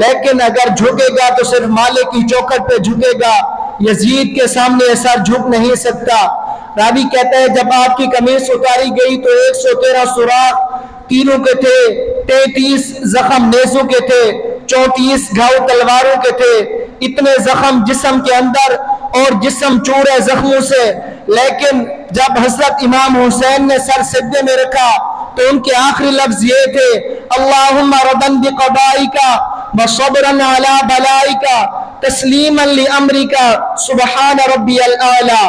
لیکن اگر جھکے گا تو صرف مالک کی چوکھٹ پہ جھکے گا، یزید کے سامنے یہ سر جھک نہیں سکتا۔ راوی کہتا ہے جب آپ کی قمیص اتاری گئی تو 113 سوراخ تیروں کے تھے، 33 زخم نیزوں کے تھے، 34 گھاؤ تلواروں کے تھے، اتنے زخم جسم کے اندر اور جسم چورے زخموں سے، لیکن جب حضرت امام حسین نے سر سجدے میں رکھا تو ان کے آخری لفظ یہ تھے اللہم رضا بقضائک وصبرا علی بلائک تسلیما لامرک سبحان ربی الاعلی،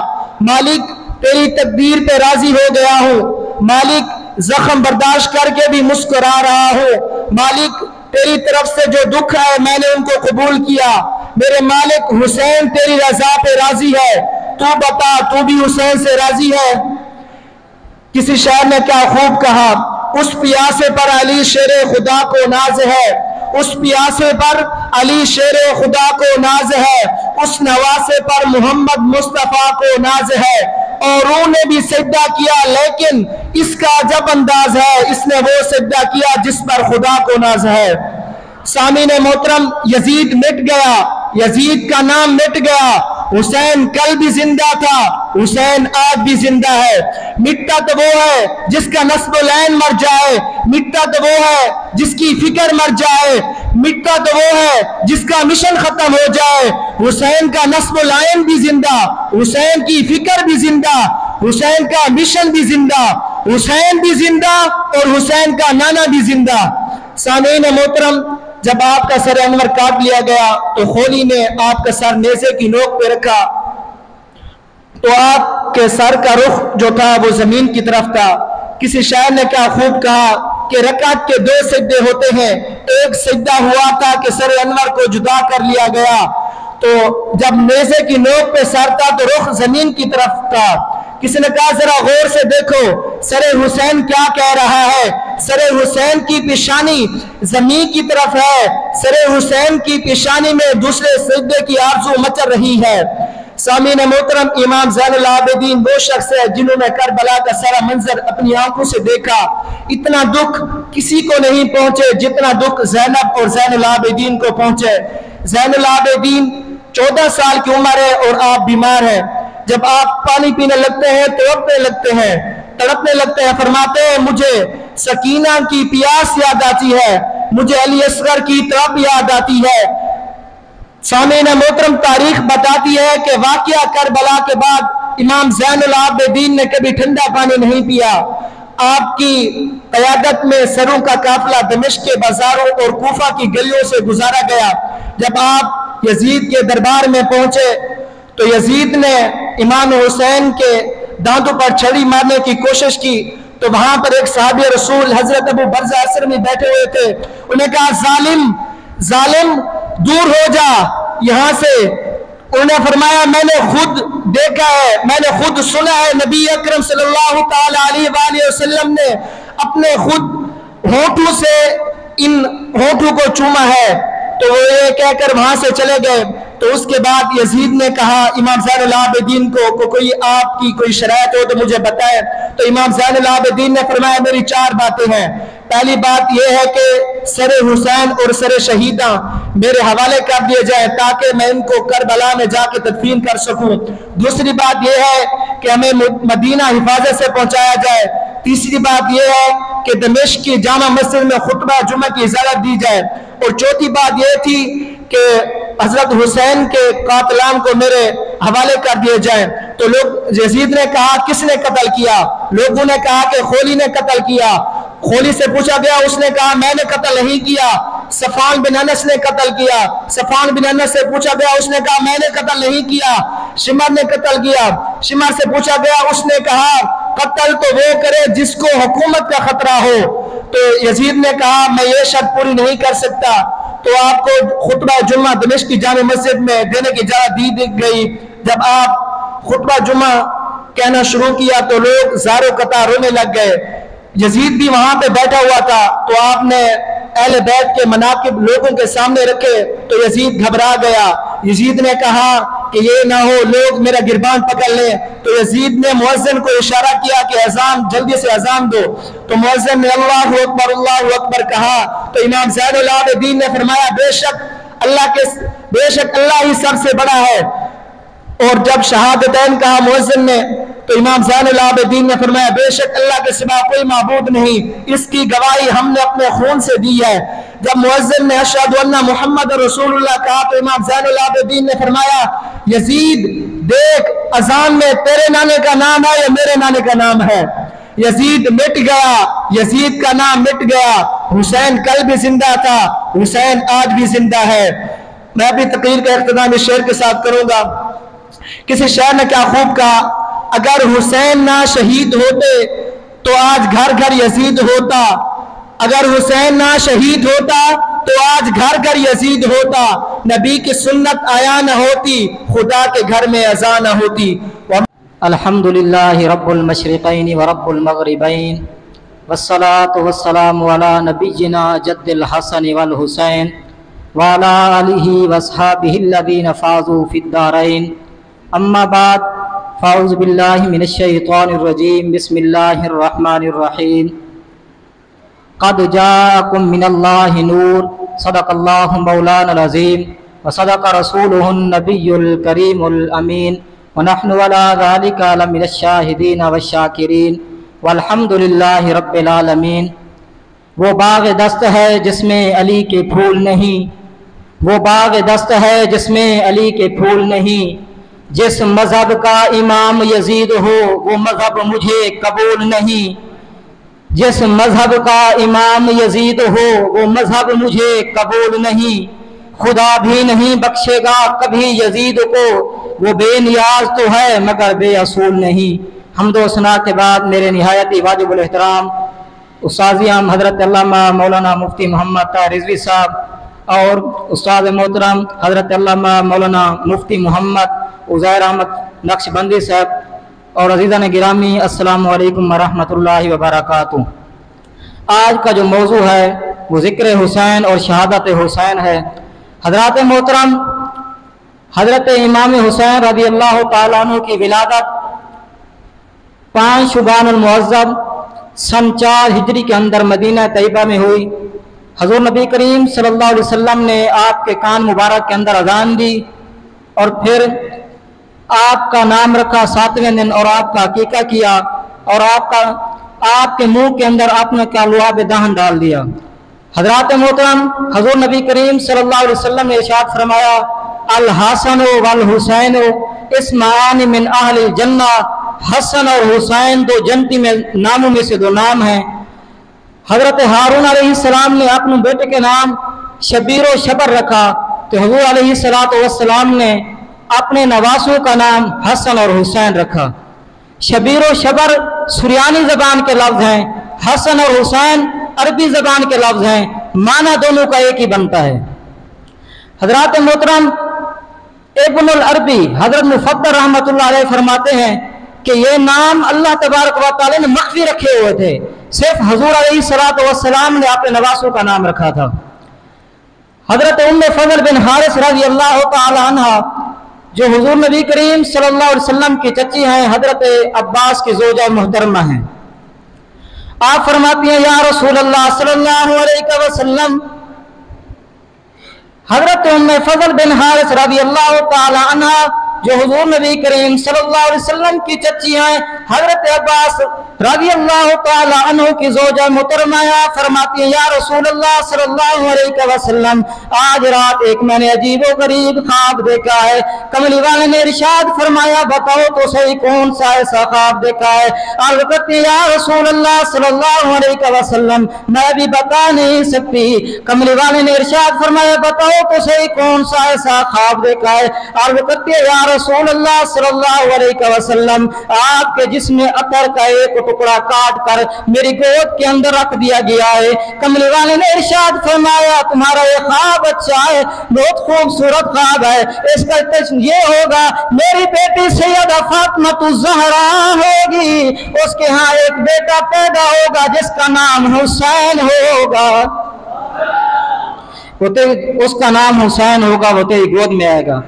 مالک تیری تقدیر پہ راضی ہو گیا ہوں، مالک زخم برداشت کر کے بھی مسکرا رہا ہوں، مالک تیری طرف سے جو دکھ ہے میں نے ان کو قبول کیا، میرے مالک حسین تیری رضا پہ راضی ہے، تو بتا تو بھی حسین سے راضی ہے؟ کسی شاعر نے کیا خوب کہا، اس پیاسے پر علی شیر خدا کو ناز ہے، اس پیاسے پر علی شیر خدا کو ناز ہے، اس نواسے پر محمد مصطفیٰ کو ناز ہے، اوروں نے بھی سجدہ کیا لیکن اس کا عجب انداز ہے، اس نے وہ سجدہ کیا جس پر خدا کو ناز ہے۔ سامعین محترم، یزید مٹ گیا، یزید کا نام مٹ گیا، حسین کل بھی زندہ تھا، حسین آج بھی زندہ ہے۔ مٹتا تو وہ ہے جس کا نسب العین مر جائے، مٹتا تو وہ ہے جس کی فکر مر جائے، مٹتا تو وہ ہے جس کا مشن ختم ہو جائے۔ حسین کا نسب العین بھی زندہ، حسین کی فکر بھی زندہ، حسین کا مشن بھی زندہ، حسین بھی زندہ اور حسین کا نانا بھی زندہ۔ سامعین محترم، جب آپ کا سر انور کاٹ لیا گیا تو خولی نے آپ کا سر نیزے کی نوک پہ رکھا تو آپ کہ سر کا رخ جو تھا وہ زمین کی طرف تھا۔ کسی شاعر نے کیا خوب کہا کہ رکعت کے 2 سجدے ہوتے ہیں، ایک سجدہ ہوا تھا کہ سر انور کو جدا کر لیا گیا، تو جب نیزے کی نوک پہ سر تھا تو رخ زمین کی طرف تھا۔ کسی نے کہا ذرا غور سے دیکھو سر حسین کیا کہہ رہا ہے، سر حسین کی پیشانی زمین کی طرف ہے، سر حسین کی پیشانی میں دوسرے سجدے کی آرزو مچل رہی ہے۔ سامعین محترم، امام زین العابدین وہ شخص ہے جنہوں نے کربلا کا سارا منظر اپنی آنکھوں سے دیکھا۔ اتنا دکھ کسی کو نہیں پہنچے جتنا دکھ زینب اور زین العابدین کو پہنچے۔ زین العابدین 14 سال کی عمر ہے اور آپ بیمار ہیں۔ جب آپ پانی پینے لگتے ہیں تڑپنے لگتے ہیں، تڑپنے لگتے ہیں، فرماتے ہیں مجھے سکینہ کی پیاس یاد آتی ہے، مجھے علی اصغر کی تڑپ یاد آتی ہے۔ سامعین محترم، تاریخ بتاتی ہے کہ واقعہ کربلا کے بعد امام زین العابدین نے کبھی ٹھنڈا پانی نہیں پیا۔ آپ کی قیادت میں سروں کا قافلہ دمشق کے بازاروں اور کوفہ کی گلیوں سے گزارا گیا۔ جب آپ یزید کے دربار میں پہنچے تو یزید نے امام حسین کے دانتوں پر چھڑی مارنے کی کوشش کی، تو وہاں پر ایک صحابی رسول حضرت ابو برزہ اسلمی بیٹھے ہوئے تھے۔ انہیں کہا ظالم دور ہو جا یہاں سے۔ انہوں نے فرمایا میں نے خود دیکھا ہے، میں نے خود سنا ہے، نبی اکرم صلی اللہ تعالی علیہ وآلہ وسلم نے اپنے خود ہونٹوں سے ان ہونٹوں کو چوما ہے۔ تو وہ یہ کہہ کر وہاں سے چلے گئے۔ تو اس کے بعد یزید نے کہا امام زین العابدین کو کوئی آپ کی کوئی شرائط ہو تو مجھے بتائے۔ تو امام زین العابدین نے فرمایا میری 4 باتیں ہیں۔ پہلی بات یہ ہے کہ سر حسین اور سر شہیداں میرے حوالے کر دیے جائیں تاکہ میں ان کو کربلا میں جا کے تدفین کر سکوں۔ دوسری بات یہ ہے کہ ہمیں مدینہ حفاظت سے پہنچایا جائے۔ تیسری بات یہ ہے کہ دمشق کی جامع مسجد میں خطبہ جمعہ کی اجازت دی جائے۔ اور چوتھی بات یہ تھی کہ حضرت حسین کے قاتلان کو میرے حوالے کر دیے جائیں۔ تو یزید نے کہا کس نے قتل کیا؟ لوگوں نے کہا کہ خولی نے قتل کیا۔ خولی سے پوچھا گیا، اس نے کہا میں نے قتل نہیں کیا، صفوان بن انس نے قتل کیا۔ صفوان بن انس سے پوچھا گیا، اس نے کہا میں نے قتل نہیں کیا، شمر نے قتل کیا۔ شمر سے پوچھا گیا، اس نے کہا قتل تو وہ کرے جس کو حکومت کا خطرہ ہو۔ تو یزید نے کہا میں یہ شرط پوری نہیں کر سکتا۔ تو آپ کو خطبہ جمعہ دمشق کی جامع مسجد میں دینے کی اجازت دی گئی۔ جب آپ خطبہ جمعہ کہنا شروع کیا تو لوگ زارو قطار رونے لگ گئے۔ یزید بھی وہاں پہ بیٹھا ہوا تھا، تو آپ نے اہل بیت کے مناقب لوگوں کے سامنے رکھے تو یزید گھبرا گیا۔ یزید نے کہا کہ یہ نہ ہو لوگ میرا گربان پکڑ لیں۔ تو یزید نے مؤذن کو اشارہ کیا کہ اذان جلدی سے اذان دو۔ تو مؤذن نے اللہ اکبر کہا تو امام زین العابدین نے فرمایا بے شک اللہ ہی سب سے بڑا ہے۔ اور جب شہادتین کہا مؤذن نے تو امام زین العابدین نے فرمایا بے شک اللہ کے سوا کوئی معبود نہیں، اس کی گواہی ہم نے اپنے خون سے دی ہے۔ جب مؤذن نے اشہد ان محمد رسول اللہ کہا تو امام زین العابدین نے فرمایا یزید دیکھ اذان میں تیرے نانے کا نام ہے یا میرے نانے کا نام ہے؟ یزید مٹ گیا، یزید کا نام مٹ گیا۔ حسین کل بھی زندہ تھا، حسین آج بھی زندہ ہے۔ میں اپنی تقریر کا اختتام اس شعر کے ساتھ کروں گا۔ کسی شاعر نے کیا خوب کہا، اگر حسین نہ شہید ہوتے تو آج گھر گھر یزید ہوتا، اگر حسین نہ شہید ہوتا تو آج گھر گھر یزید ہوتا، نبی کی سنت آیا نہ ہوتی، خدا کے گھر میں اذان نہ ہوتی۔ الحمدللہ رب المشرقین ورب المغربین والصلاة والسلام علی نبینا جد الحسن والحسین وعلی آلہ واصحابہ الذین فازوا فی الدارین، اما بعد فاعوذ باللہ من الشیطان الرجیم، بسم اللہ الرحمن الرحیم۔ قد جاءکم من اللہ نور، صدق اللہ مولانا العظیم وصدق رسولہ النبی الکریم الامین، ونحن ولا ذلك لمن الشاہدین والشاکرین والحمد للہ رب العالمین۔ وہ باغ دست ہے جس میں علی کے پھول نہیں، وہ باغ دست ہے جس میں علی کے پھول نہیں، جس مذہب کا امام یزید ہو وہ مذہب مجھے قبول نہیں، جس مذہب کا امام یزید ہو وہ مذہب مجھے قبول نہیں، خدا بھی نہیں بخشے گا کبھی یزید کو، وہ بے نیاز تو ہے مگر بے اصول نہیں۔ حمد و ثنا کے بعد میرے نہایت واجب الاحترام استاذیام حضرت علامہ مولانا مفتی محمد طاہر رضوی صاحب اور استاد محترم حضرت علامہ مولانا مفتی محمد عزیر احمد نقشبندی صاحب اور عزیزان گرامی، السلام علیکم ورحمۃ اللہ وبرکاتہ۔ آج کا جو موضوع ہے وہ ذکر حسین اور شہادت حسین ہے۔ حضرات محترم، حضرت امام حسین رضی اللہ تعالیٰ عنہ کی ولادت 5 شعبان المعظم سن 4 ہجری کے اندر مدینہ طیبہ میں ہوئی۔ حضور نبی کریم صلی اللہ علیہ وسلم نے آپ کے کان مبارک کے اندر اذان دی اور پھر آپ کا نام رکھا 7ویں دن اور آپ کا عقیقہ کیا اور آپ کے منہ کے اندر اپنے کا لعاب دہن ڈال دیا۔ حضرات محترم، حضور نبی کریم صلی اللہ علیہ وسلم نے ارشاد فرمایا الحسن والحسین اسمان من اہل الجنہ، حسن اور حسین دو جنتی میں ناموں میں سے 2 نام ہیں۔ حضرت ہارون علیہ السلام نے اپنے بیٹے کے نام شبیر و شبر رکھا تو حضور علیہ السلام نے اپنے نواسوں کا نام حسن اور حسین رکھا۔ شبیر و شبر سریانی زبان کے لفظ ہیں، حسن اور حسین عربی زبان کے لفظ ہیں، معنی دونوں کا ایک ہی بنتا ہے۔ حضرات محترم، ابن العربی حضرت مفدر رحمۃ اللہ علیہ فرماتے ہیں کہ یہ نام اللہ تبارک و تعالی نے مخفی رکھے ہوئے تھے، صرف حضور علیہ السلام نے اپنے نواسوں کا نام رکھا تھا۔ حضرت ام فضل بن حارث رضی اللہ تعالی عنہ جو حضور نبی کریم صلی اللہ علیہ وسلم کی چچی ہیں، حضرت عباس کی زوجہ محترمہ ہیں، آپ فرماتی ہیں یا رسول اللہ صلی اللہ علیہ وسلم، حضرت ام فضل بن حارث رضی اللہ تعالی عنہ جو حضور نبی کریم صلی اللہ علیہ وسلم کی چچی ہیں، حضرت عباس رضی اللہ تعالی عنہ کی زوجہ محترمہ فرماتی ہیں یا رسول اللہ صلی اللہ علیہ وسلم، آج رات ایک میں نے عجیب و غریب خواب دیکھا ہے۔ کملی والے نے ارشاد فرمایا بتاؤ تو صحیح کون سا ایسا خواب دیکھا ہے؟ عرض کرتی یا رسول اللہ صلی اللہ علیہ وسلم میں بھی بتا نہیں سکتی۔ کملی والے نے ارشاد فرمایا بتاؤ تو صحیح کون سا ایسا خواب دیکھا ہے؟ عرض کرتی ہے یا رسول اللہ صلی اللہ علیہ وسلم آپ کے جسم عطر کا ایک ٹکڑا کاٹ کر میری گود کے اندر رکھ دیا گیا ہے۔ کملی والے نے ارشاد فرمایا تمہارا یہ خواب اچھا ہے، بہت خوبصورت خواب ہے، اس کا یہ ہوگا میری بیٹی سیدہ فاطمہ الزہرا ہوگی، اس کے ہاں ایک بیٹا پیدا ہوگا جس کا نام حسین ہوگا، اس کا نام حسین ہوگا، وہ تیری گود میں آئے گا۔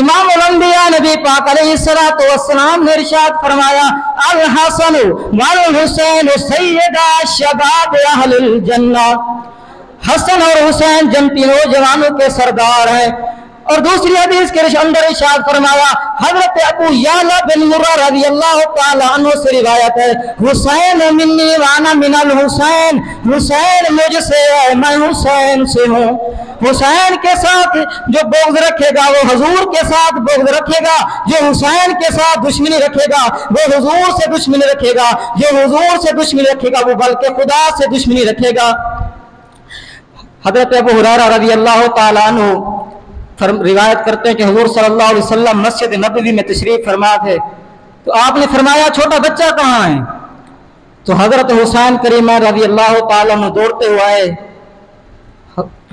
امام الانبیاء نبی پاک علیہ السلام نے ارشاد فرمایا الحسن والحسین سیدا شباب اہل الجنہ، حسن اور حسین جنتی نوجوانوں کے سردار ہیں۔ اور دوسری حدیث کے اندر ارشاد فرمایا حضرت ابو یعلا بن مرہ رضی اللہ تعالی عنہ سے روایت ہے حسین منی وانا من الحسین، حسین مجھ سے ہے میں حسین سے ہوں۔ حسین کے ساتھ جو بغض رکھے گا وہ حضور کے ساتھ بغض رکھے گا، جو حسین کے ساتھ دشمنی رکھے گا وہ حضور سے دشمنی رکھے گا، جو حضور سے دشمنی رکھے گا وہ بلکہ خدا سے دشمنی رکھے گا۔ حضرت ابو ہریرہ رضی اللہ تعالی عنہ روایت کرتے ہیں کہ حضور صلی اللہ علیہ وسلم مسجد نبوی میں تشریف فرما تھے تو آپ نے فرمایا چھوٹا بچہ کہاں ہے؟ تو حضرت حسین کریمہ رضی اللہ تعالیٰ عنہ دوڑتے ہوئے آئے،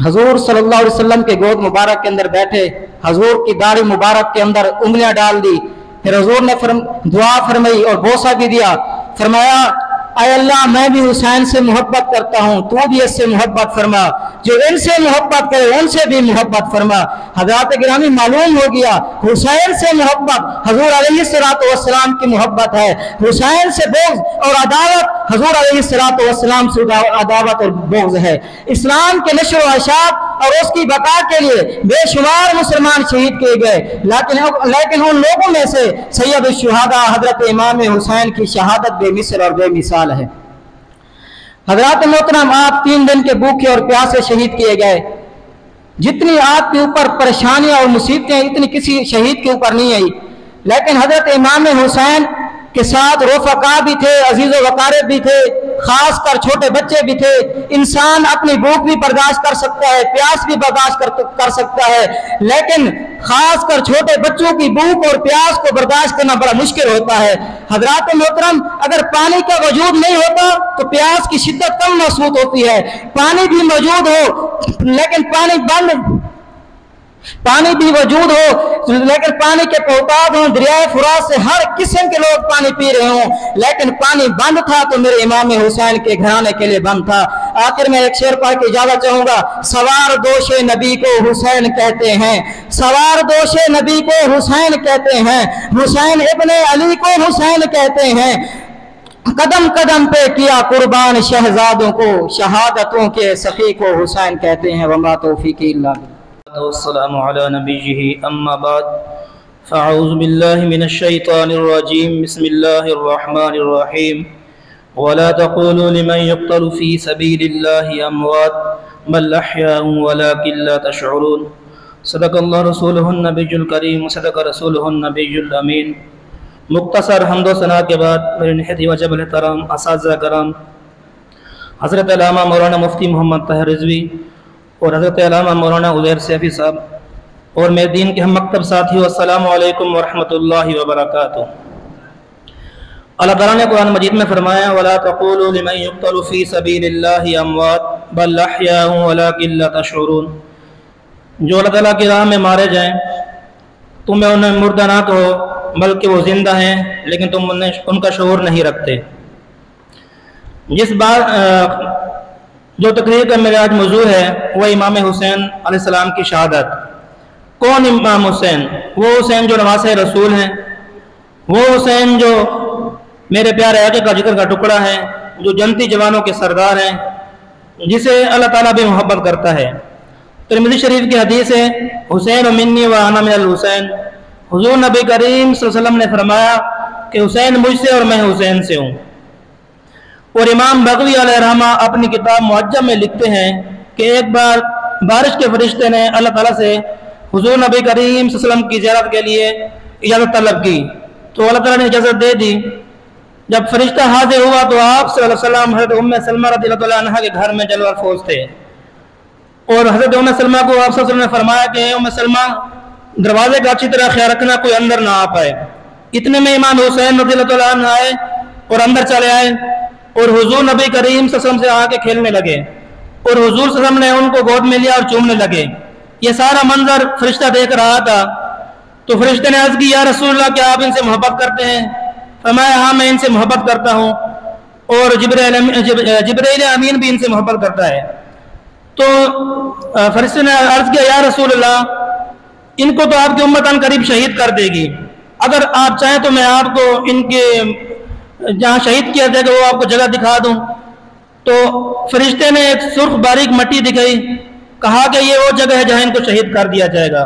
حضور صلی اللہ علیہ وسلم کے گود مبارک کے اندر بیٹھے، حضور کی داڑھی مبارک کے اندر انگلیاں ڈال دی، پھر حضور نے دعا فرمائی اور بوسہ بھی دیا، فرمایا اے اللہ میں بھی حسین سے محبت کرتا ہوں، تو بھی اس سے محبت فرما، جو ان سے محبت کرے ان سے بھی محبت فرما۔ حضرات گرامی معلوم ہو گیا حسین سے محبت حضور علیہ السلام کی محبت ہے، حسین سے بغض اور عداوت حضور علیہ السلام سے عداوت اور بغض ہے۔ اسلام کے نشر و اشاعت اور اس کی بقا کے لیے بے شمار مسلمان شہید کیے گئے، لیکن ان لوگوں میں سے سید الشہداء حضرت امام حسین کی شہادت بے مثل اور بے مثال ہے۔ حضرات محترم آپ 3 دن کے بھوکے اور پیاسے شہید کیے گئے، جتنی آپ کے اوپر پریشانیاں اور مصیبتیں اتنی کسی شہید کے اوپر نہیں آئی، لیکن حضرت امام حسین کہ ساتھ رفقا بھی تھے، عزیز و وقارب بھی تھے، خاص کر چھوٹے بچے بھی تھے۔ انسان اپنی بھوک بھی برداشت کر سکتا ہے، پیاس بھی برداشت کر سکتا ہے، لیکن خاص کر چھوٹے بچوں کی بھوک اور پیاس کو برداشت کرنا بڑا مشکل ہوتا ہے۔ حضرات محترم، اگر پانی کا وجود نہیں ہوتا تو پیاس کی شدت کم محسوس ہوتی ہے۔ پانی بھی موجود ہو لیکن پانی بھی وجود ہو لیکن پانی کے پوتاد ہوں، دریائے فرات سے ہر قسم کے لوگ پانی پی رہے ہوں، لیکن پانی بند تھا تو میرے امام حسین کے گھرانے کے لیے بند تھا۔ آخر میں ایک شعر پڑھ کے اجازت چاہوں گا۔ سوار دوش نبی کو حسین کہتے ہیں، سوار دوش نبی کو حسین کہتے ہیں، حسین ابن علی کو حسین کہتے ہیں، قدم قدم پہ کیا قربان شہزادوں کو، شہادتوں کے سخی کو حسین کہتے ہیں۔ وما توفیق الا باللہ۔ والسلام على نبيه أما بعد فأعوذ بالله من الشيطان الرجيم بسم الله الرحمن الرحيم ولا تقولوا لمن يقتل في سبيل الله أموات بل أحياء ولكن لا تشعرون صدق الله رسوله النبي الكريم وصدق رسوله النبي الأمين۔ مختصر حمد و ثنا کے بعد میرے نہایت واجب الاحترام اساتذہ کرام حضرت علامہ مولانا مفتی محمد طاہر رضوی اور حضرت علامہ مولانا عزیر سیفی صاحب اور میرے دین کے ہم مکتب ساتھیوں، السلام علیکم ورحمۃ اللہ وبرکاتہ۔ اللہ تعالیٰ نے قرآن مجید میں فرمایا وَلَا تَقُولُوا لِمَن يُقْتَلُ فِي سَبِيلِ اللَّهِ أَمْوَاتٌ بَلْ أَحْيَاءٌ وَلَكِن لَّا تَشْعُرُونَ، جو اللہ تعالیٰ کی راہ میں مارے جائیں تم انہیں مردہ نہ کہو بلکہ وہ زندہ ہیں لیکن تم ان کا شعور نہیں رکھتے۔ جس بات جو تقریر کا میرا آج موضوع ہے وہ امام حسین علیہ السلام کی شہادت۔ کون امام حسین؟ وہ حسین جو نواسہ رسول ہیں، وہ حسین جو میرے پیارے آقا کا جگر کا ٹکڑا ہے، جو جنتی جوانوں کے سردار ہیں، جسے اللہ تعالیٰ بھی محبت کرتا ہے۔ ترمذی شریف کی حدیث ہے حسین منی و انا من الحسین، حضور نبی کریم صلی اللہ علیہ وسلم نے فرمایا کہ حسین مجھ سے اور میں حسین سے ہوں۔ اور امام بغوی علیہ رحمہ اپنی کتاب معجم میں لکھتے ہیں کہ ایک بار بارش کے فرشتے نے اللہ تعالیٰ سے حضور نبی کریم صلی اللہ علیہ وسلم کی زیارت کے لیے اجازت طلب کی تو اللہ تعالیٰ نے اجازت دے دی۔ جب فرشتہ حاضر ہوا تو آپ صلی اللہ علیہ وسلم حضرت ام سلمہ رضی اللہ عنہ کے گھر میں جلوہ افروز تھے، اور حضرت ام سلمہ کو آپ صلی اللہ علیہ وسلم نے فرمایا کہ ام سلمہ دروازے کا اچھی طرح خیال رکھنا کوئی اندر نہ آ پائے۔ اتنے میں امام حسین رضی اللہ عنہ آئے اور اندر چلے آئے اور حضور نبی کریم صلی اللہ علیہ وسلم سے آ کے کھیلنے لگے، اور حضور صلی اللہ علیہ وسلم نے ان کو گود میں لیا اور چومنے لگے۔ یہ سارا منظر فرشتہ دیکھ رہا تھا تو فرشتے نے عرض کی یا رسول اللہ کیا آپ ان سے محبت کرتے ہیں؟ فرمایا ہاں میں ان سے محبت کرتا ہوں، اور جبرائیل امین بھی ان سے محبت کرتا ہے۔ تو فرشتے نے عرض کیا یا رسول اللہ ان کو تو آپ کی امت ان قریب شہید کر دے گی، اگر آپ چاہیں تو میں آپ کو ان کے جہاں شہید کیا جائے گا وہ آپ کو جگہ دکھا دوں۔ تو فرشتے نے ایک سرخ باریک مٹی دکھائی، کہا کہ یہ وہ جگہ ہے جہاں ان کو شہید کر دیا جائے گا۔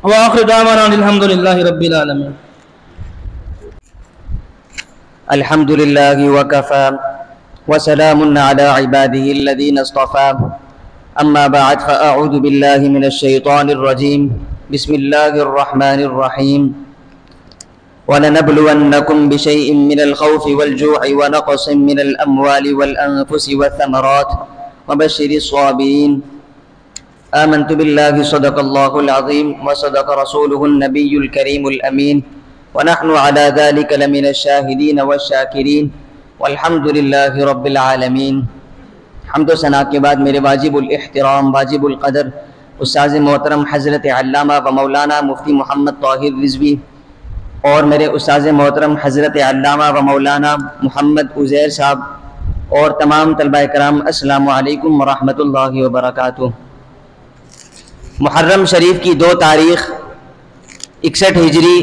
وآخر دعوانا الحمدللہ رب العالمین۔ الحمدللہ وکفی وسلام علی عباده الذین اصطفی، اما بعد فاعوذ باللہ من الشیطان الرجیم، بسم اللہ الرحمن الرحیم۔ وَلَنَبْلُوَنَّكُمْ بِشَيْءٍ مِّنَ الْخَوْفِ وَالْجُوعِ وَنَقْصٍ مِّنَ الْأَمْوَالِ وَالْأَنفُسِ وَالثَّمَرَاتِ وَبَشِّرِ الصَّابِرِينَ۔ آمنت باللہ صدق اللہ العظیم وصدق رسولہ النبی الکریم الامین، ونحن على ذلك لمن الشاہدین والشاکرین، والحمد للہ رب العالمین۔ حمد و ثنا کے بعد میرے واجب الاحترام واجب القدر استاذ محترم حضرت علامہ و مولانا مفتی محمد طاہر رضوی اور میرے استاذ محترم حضرت علامہ و مولانا محمد عزیر صاحب اور تمام طلبہ کرام، السلام علیکم ورحمۃ اللہ وبرکاتہ۔ محرم شریف کی 2 تاریخ 61 ہجری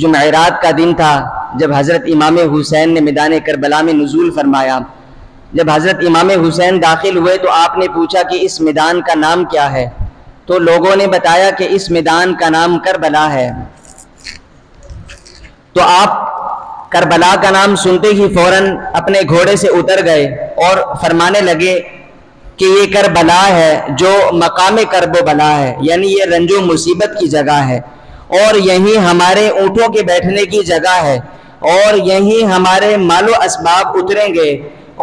جمعرات کا دن تھا جب حضرت امام حسین نے میدان کربلا میں نزول فرمایا۔ جب حضرت امام حسین داخل ہوئے تو آپ نے پوچھا کہ اس میدان کا نام کیا ہے، تو لوگوں نے بتایا کہ اس میدان کا نام کربلا ہے۔ تو آپ کربلا کا نام سنتے ہی فوراً اپنے گھوڑے سے اتر گئے اور فرمانے لگے کہ یہ کربلا ہے جو مقام کرب و بلا ہے، یعنی یہ رنج و مصیبت کی جگہ ہے، اور یہیں ہمارے اونٹوں کے بیٹھنے کی جگہ ہے، اور یہیں ہمارے مال و اسباب اتریں گے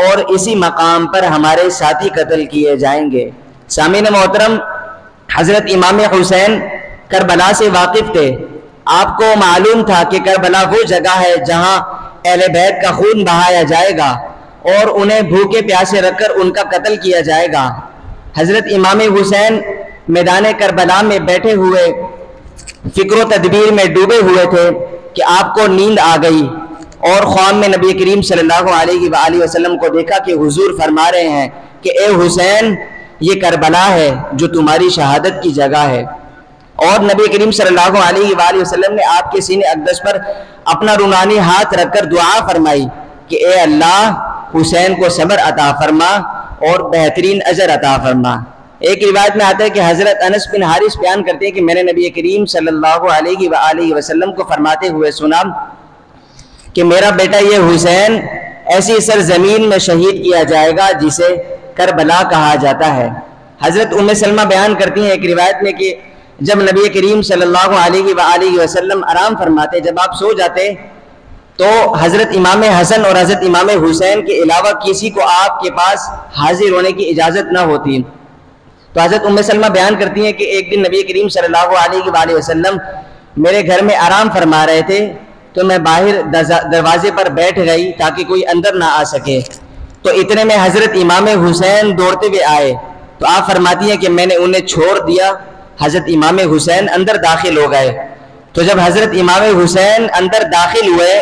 اور اسی مقام پر ہمارے ساتھی قتل کیے جائیں گے۔ سامعین محترم، حضرت امام حسین کربلا سے واقف تھے۔ آپ کو معلوم تھا کہ کربلا وہ جگہ ہے جہاں اہل بیت کا خون بہایا جائے گا اور انہیں بھوکے پیاسے رکھ کر ان کا قتل کیا جائے گا۔ حضرت امام حسین میدان کربلا میں بیٹھے ہوئے فکر و تدبیر میں ڈوبے ہوئے تھے کہ آپ کو نیند آ گئی اور خواب میں نبی کریم صلی اللہ علیہ وآلہ وسلم کو دیکھا کہ حضور فرما رہے ہیں کہ اے حسین، یہ کربلا ہے جو تمہاری شہادت کی جگہ ہے۔ اور نبی کریم صلی اللہ علیہ وآلہ وسلم نے آپ کے سینے اقدس پر اپنا روحانی ہاتھ رکھ کر دعا فرمائی کہ اے اللہ، حسین کو صبر عطا فرما اور بہترین اجر عطا فرما۔ ایک روایت میں آتا ہے کہ حضرت انس بن حارث بیان کرتے ہیں کہ میں نے نبی کریم صلی اللہ علیہ وآلہ وسلم کو فرماتے ہوئے سنا کہ میرا بیٹا یہ حسین ایسی سرزمین میں شہید کیا جائے گا جسے کربلا کہا جاتا ہے۔ حضرت ام سلمہ بیان کرتی ہیں ایک روایت میں کہ جب نبی کریم صلی اللہ علیہ وآلہ وسلم آرام فرماتے، جب آپ سو جاتے تو حضرت امام حسن اور حضرت امام حسین کے علاوہ کسی کو آپ کے پاس حاضر ہونے کی اجازت نہ ہوتی۔ تو حضرت ام سلمہ بیان کرتی ہیں کہ ایک دن نبی کریم صلی اللہ علیہ وآلہ وسلم میرے گھر میں آرام فرما رہے تھے تو میں باہر دروازے پر بیٹھ گئی تاکہ کوئی اندر نہ آ سکے۔ تو اتنے میں حضرت امام حسین دوڑتے ہوئے آئے تو آپ فرماتی ہیں کہ میں نے انہیں چھوڑ دیا، حضرت امام حسین اندر داخل ہو گئے۔ تو جب حضرت امام حسین اندر داخل ہوئے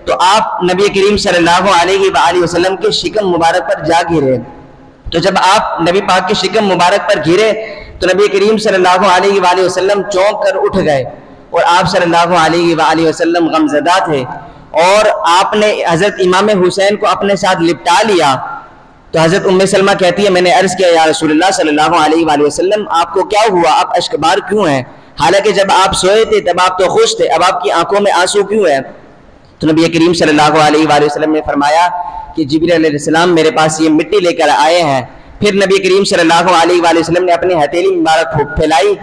تو آپ نبی کریم صلی اللہ علیہ وآلہ وسلم کے شکم مبارک پر جا گرے۔ تو جب آپ نبی پاک کے شکم مبارک پر گرے تو نبی کریم صلی اللہ علیہ وآلہ وسلم چونک کر اٹھ گئے اور آپ صلی اللہ علیہ وآلہ وسلم غمزدہ تھے اور آپ نے حضرت امام حسین کو اپنے ساتھ لپٹا لیا۔ تو حضرت ام سلمہ کہتی ہے میں نے عرض کیا یا رسول اللہ صلی اللہ علیہ وآلہ وسلم آپ کو کیا ہوا، آپ اشکبار کیوں ہیں؟ حالانکہ جب آپ سوئے تھے تب آپ تو خوش تھے، اب آپ کی آنکھوں میں آنسو کیوں ہے؟ تو نبی کریم صلی اللہ علیہ وآلہ وسلم نے فرمایا کہ جبریل علیہ السلام میرے پاس یہ مٹی لے کر آئے ہیں۔ پھر نبی کریم صلی اللہ علیہ وآلہ وسلم نے اپنی ہتھیلی مبارک پھیلائی،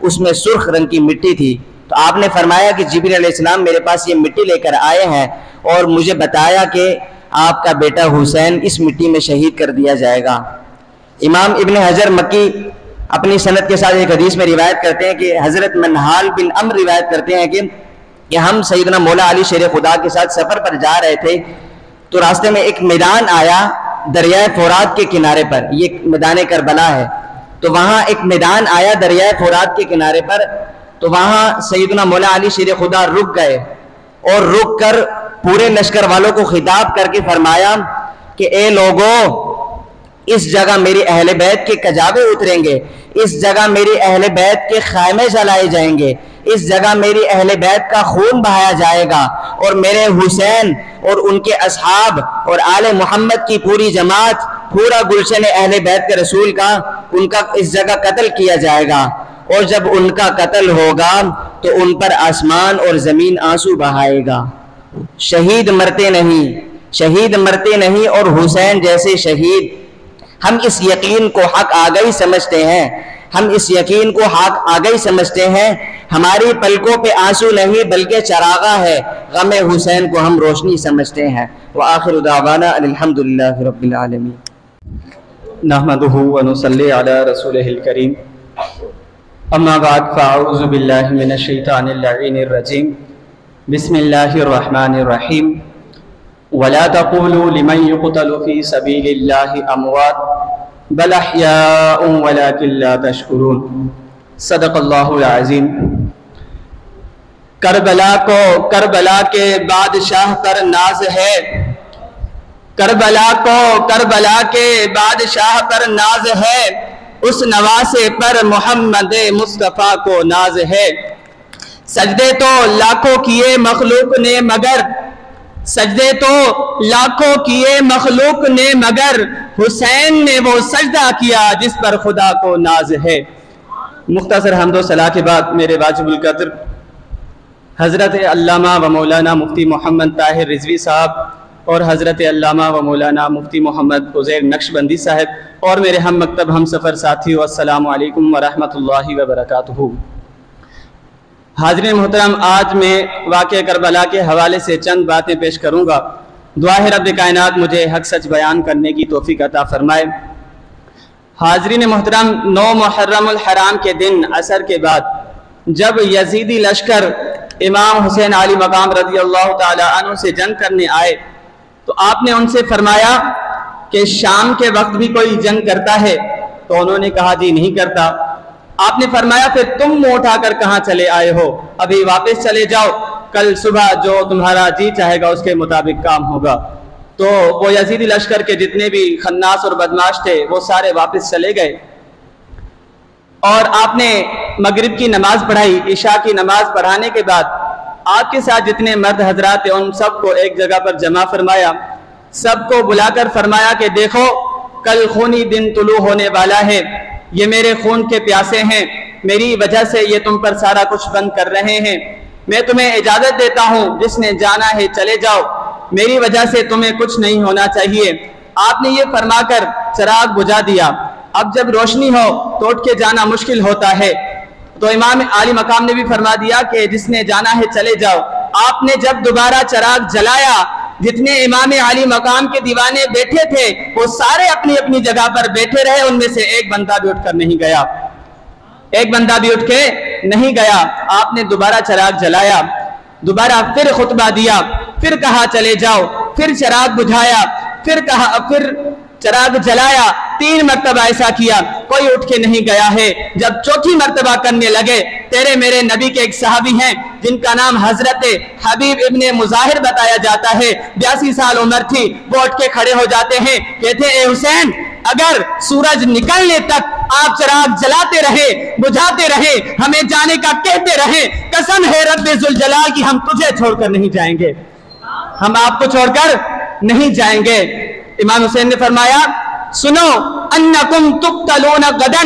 اس میں سرخ رنگ کی مٹی تھی۔ تو آپ نے فرمایا کہ جبریل علیہ السلام میرے پاس یہ مٹی لے کر آئے ہیں اور مجھے بتایا کہ آپ کا بیٹا حسین اس مٹی میں شہید کر دیا جائے گا۔ امام ابن حجر مکی اپنی سند کے ساتھ ایک حدیث میں روایت کرتے ہیں کہ حضرت منحال بن عمر روایت کرتے ہیں کہ ہم سیدنا مولا علی شیر خدا کے ساتھ سفر پر جا رہے تھے تو راستے میں ایک میدان آیا دریائے فرات کے کنارے پر، یہ میدان کربلا ہے۔ تو وہاں ایک میدان آیا دریائے فرات کے کنارے پر، تو وہاں سیدنا مولا علی شیر خدا رک گئے اور رک کر پورے لشکر والوں کو خطاب کر کے فرمایا کہ اے لوگوں، اس جگہ میری اہل بیت کے کجاوے اتریں گے، اس جگہ میری اہل بیت کے خیمے جلائے جائیں گے، اس جگہ میری اہل بیت کا خون بہایا جائے گا اور میرے حسین اور ان کے اصحاب اور آل محمد کی پوری جماعت، پورا گلشن اہل بیت کے رسول کا ان کا اس جگہ قتل کیا جائے گا، اور جب ان کا قتل ہوگا تو ان پر آسمان اور زمین آنسو بہائے گا۔ شہید مرتے نہیں، شہید مرتے نہیں، اور حسین جیسے شہید۔ ہم اس یقین کو حق آگئی سمجھتے ہیں، ہم اس یقین کو حق آگئی سمجھتے ہیں۔ ہماری پلکوں پہ آنسو نہیں بلکہ چراغاں ہے، غم حسین کو ہم روشنی سمجھتے ہیں۔ وآخر دعوانا الحمدللہ رب العالمین۔ نحمدہ ونصلی علی رسولہ الکریم، اما بعد فاعوذ باللہ من الشیطان اللعین الرجیم، بسم اللہ الرحمن الرحیم۔ ولا تقولوا لمن يقتل في سبيل الله اموات بل احياء ولكن لا تشعرون۔ صدق اللہ العظیم۔ کربلا کو کربلا کے بادشاہ پر ناز ہے، کربلا کو کربلا کے بادشاہ پر ناز ہے، اس نواسے پر محمد مصطفیٰ کو ناز ہے۔ سجدے تو لاکھوں کیے مخلوق نے مگر، سجدے تو لاکھوں کیے مخلوق نے مگر، حسین نے وہ سجدہ کیا جس پر خدا کو ناز ہے۔ مختصر حمد و ثنا کے بعد میرے واجب القدر حضرت علامہ و مولانا مفتی محمد طاہر رضوی صاحب اور حضرت علامہ و مولانا مفتی محمد عزیر نقشبندی صاحب اور میرے ہم مکتب ہم سفر ساتھیو، السلام علیکم ورحمۃ اللہ وبرکاتہ۔ حاضرین محترم، آج میں واقعہ کربلا کے حوالے سے چند باتیں پیش کروں گا۔ دعا ہے رب کائنات مجھے حق سچ بیان کرنے کی توفیق عطا فرمائے۔ حاضرین محترم، 9 محرم الحرام کے دن عصر کے بعد جب یزیدی لشکر امام حسین علی مقام رضی اللہ تعالی عنہ سے جنگ کرنے آئے تو آپ نے ان سے فرمایا کہ شام کے وقت بھی کوئی جنگ کرتا ہے؟ تو انہوں نے کہا جی نہیں کرتا۔ آپ نے فرمایا پھر تم منہ اٹھا کر کہاں چلے آئے ہو؟ ابھی واپس چلے جاؤ، کل صبح جو تمہارا جی چاہے گا اس کے مطابق کام ہوگا۔ تو وہ یزیدی لشکر کے جتنے بھی خناس اور بدماش تھے وہ سارے واپس چلے گئے، اور آپ نے مغرب کی نماز پڑھائی۔ عشاء کی نماز پڑھانے کے بعد آپ کے ساتھ جتنے مرد حضرات تھے ان سب کو ایک جگہ پر جمع فرمایا، سب کو بلا کر فرمایا کہ دیکھو کل خونی دن طلوع ہونے والا ہے، یہ میرے خون کے پیاسے ہیں، میری وجہ سے یہ تم پر سارا کچھ بند کر رہے ہیں، میں تمہیں اجازت دیتا ہوں جس نے جانا ہے چلے جاؤ، میری وجہ سے تمہیں کچھ نہیں ہونا چاہیے۔ آپ نے یہ فرما کر چراغ بجھا دیا۔ اب جب روشنی ہو تو اٹھ کے جانا مشکل ہوتا ہے، تو امام علی مقام نے بھی فرما دیا کہ جس نے جانا ہے چلے جاؤ۔ آپ نے جب دوبارہ چراغ جلایا، جتنے امام علی مقام کے دیوانے بیٹھے تھے وہ سارے اپنی اپنی جگہ پر بیٹھے رہے، ان میں سے ایک بندہ بھی اٹھ کر نہیں گیا، ایک بندہ بھی اٹھ کے نہیں گیا۔ آپ نے دوبارہ چراغ جلایا، دوبارہ پھر خطبہ دیا، پھر کہا چلے جاؤ، پھر چراغ بجھایا، پھر چراغ جلایا، 3 مرتبہ ایسا کیا، کوئی اٹھ کے نہیں گیا ہے۔ جب چوتھی مرتبہ کرنے لگے، تیرے میرے نبی کے ایک صحابی ہیں جن کا نام حضرت حبیب ابن مظاہر بتایا جاتا ہے، 82 سال عمر تھی، وہ اٹھ کے کھڑے ہو جاتے ہیں، کہتے اے حسین اگر سورج نکلنے تک آپ چراغ جلاتے رہے، بجھاتے رہے، ہمیں جانے کا کہتے رہے، قسم ہے رب ذوالجلال کی ہم تجھے چھوڑ کر نہیں جائیں گے، ہم آپ کو چھوڑ کر نہیں جائیں گے۔ امام حسین نے فرمایا سنو انکم تقتلون غدا،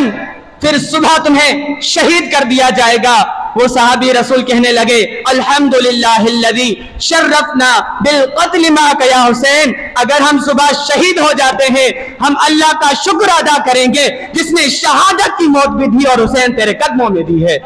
پھر صبح تمہیں شہید کر دیا جائے گا۔ وہ صحابی رسول کہنے لگے الحمدللہ الذی شرفنا بالقتل معک یا حسین، اگر ہم صبح شہید ہو جاتے ہیں ہم اللہ کا شکر ادا کریں گے جس نے شہادت کی موت بھی دی اور حسین تیرے قدموں میں دی ہے۔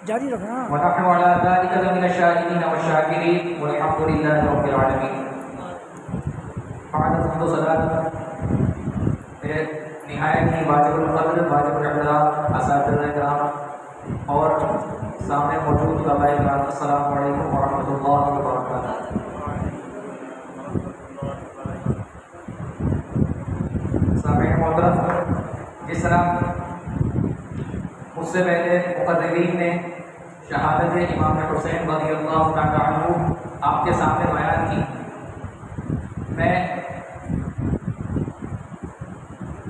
جاری رکھنا۔ ونحن على ذلك من الشاهدين والشاكرين والحمد لله رب العالمين۔ بعد حمد و صلاۃ میرے نہایت ہی واجب القدر واجب الاحترام اساتذہ کرام اور سامنے موجود علماء کرام، السلام علیکم ورحمۃ اللہ وبرکاتہ۔ سامعین محترم، جس طرح مجھ سے پہلے مقررین نے شہادت امام حسین رضی اللہ تعالیٰ عنہ آپ کے سامنے بیان کی، میں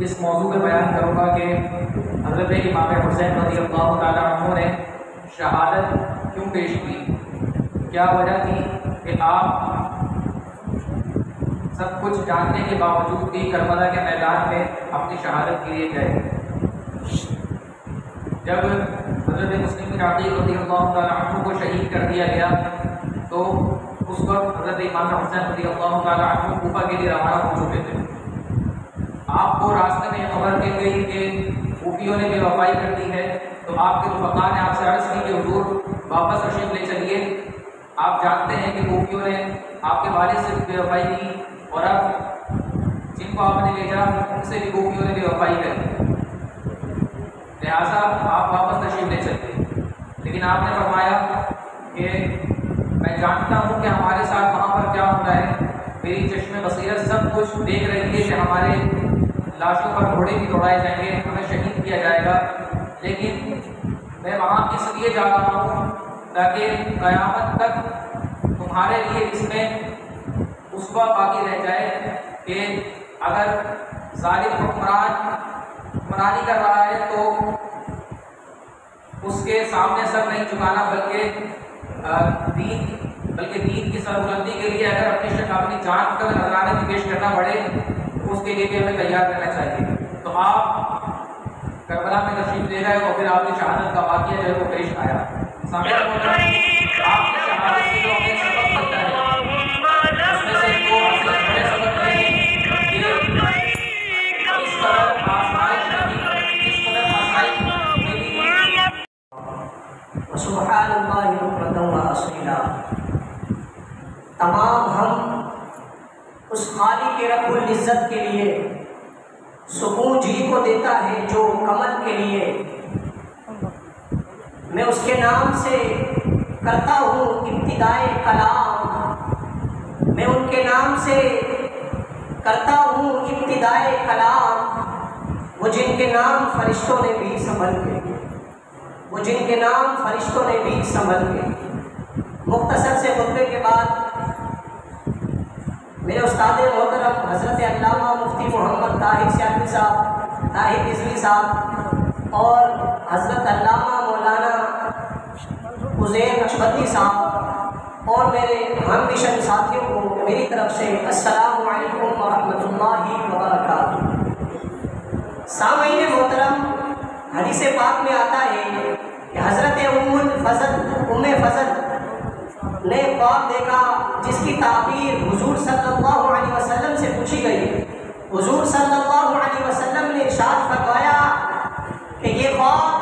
اس موضوع پہ بیان کروں گا کہ حضرت امام حسین رضی اللہ تعالیٰ عنہ نے شہادت کیوں پیش کی، کیا وجہ تھی کہ آپ سب کچھ جاننے کے باوجود بھی کربلا کے میدان میں اپنی شہادت کے لیے گئے۔ جب حضرت مسلم بن عقیل رضی اللہ تعالیٰ عنہ کو شہید کر دیا گیا تو اس وقت حضرت امام حسین رضی اللہ تعالیٰ عنہ کوفہ کے لیے روانہ ہو چکے تھے۔ آپ کو راستے میں خبر مل گئی کہ کوفیوں نے بے وفائی کر دی ہے، تو آپ کے رفقا نے آپ سے عرض کی کہ حضور واپس تشریف لے چلیے، آپ جانتے ہیں کہ کوفیوں نے آپ کے والد سے بے وفائی کی اور اب جن کو آپ نے بھیجا ان سے بھی کوفیوں نے بے وفائی کری، لہٰذا آپ واپس تشریف لے چلتے۔ لیکن آپ نے فرمایا کہ میں جانتا ہوں کہ ہمارے ساتھ وہاں پر کیا ہوتا ہے، میری چشم بصیرت سب کچھ دیکھ رہی ہے کہ ہمارے لاشوں پر گھوڑے بھی دوڑائے جائیں گے، ہمیں شہید کیا جائے گا، لیکن میں وہاں اس لیے جا رہا ہوں تاکہ قیامت تک تمہارے لیے اس میں اسوہ باقی رہ جائے کہ اگر ظالم حکمرانی کر رہا ہے تو اس کے سامنے سر نہیں جھکانا بلکہ دین کی سربلندی کے لیے اگر اپنی جان کا نذرانے میں پیش کرنا پڑے تو اس کے لیے بھی ہمیں تیار کرنا چاہیے. تو آپ کربلا میں تشریف لے گئے اور پھر آپ کی شہادت کا واقعہ جو ہے وہ پیش آیا. آپ کی شہادت سے جو ہمیں سبق ملتا ہے اس میں سے دو بڑے سبق ہیں کہ اس قدر آسائش سبحان اللہ بکرۃ و اصیلا. تمام ہم اس خالق رب العزت کے لیے سکون جی کو دیتا ہے جو کمل کے لیے میں اس کے نام سے کرتا ہوں ابتدائے کلام. میں ان کے نام سے کرتا ہوں ابتدائے کلام. وہ جن کے نام فرشتوں نے بھی سنبھل کے مختصر سے خطبے کے بعد میرے استاد محترم حضرت علامہ مفتی محمد طاہر سیالوی صاحب، طاہر رضوی صاحب اور حضرت علامہ مولانا عزیر نقشبندی صاحب اور میرے ہم مشن ساتھیوں کو میری طرف سے السلام علیکم ورحمۃ اللہ وبرکاتہ. سامعین محترم، حدیث پاک میں آتا ہے کہ حضرت ام فضل نے خواب دیکھا جس کی تعبیر حضور صلی اللہ علیہ وسلم سے پوچھی گئی. حضور صلی اللہ علیہ وسلم نے ارشاد فرمایا کہ یہ خواب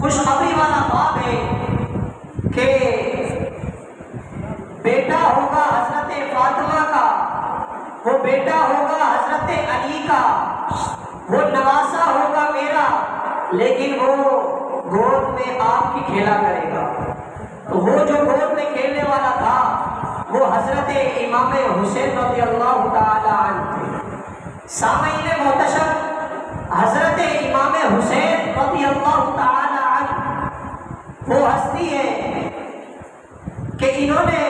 خوشخبری والا خواب ہے کہ بیٹا ہوگا حضرت فاطمہ کا، وہ بیٹا ہوگا حضرت علی کا، وہ نواسا ہوگا میرا، لیکن وہ گود میں آپ کی کھیلا کرے گا. تو وہ جو گود میں کھیلنے والا تھا وہ حضرت امام حسین رضی اللہ تعالی عنہ تھے. سامعین محتشم، حضرت امام حسین رضی اللہ تعالی عنہ وہ ہستی ہے کہ انہوں نے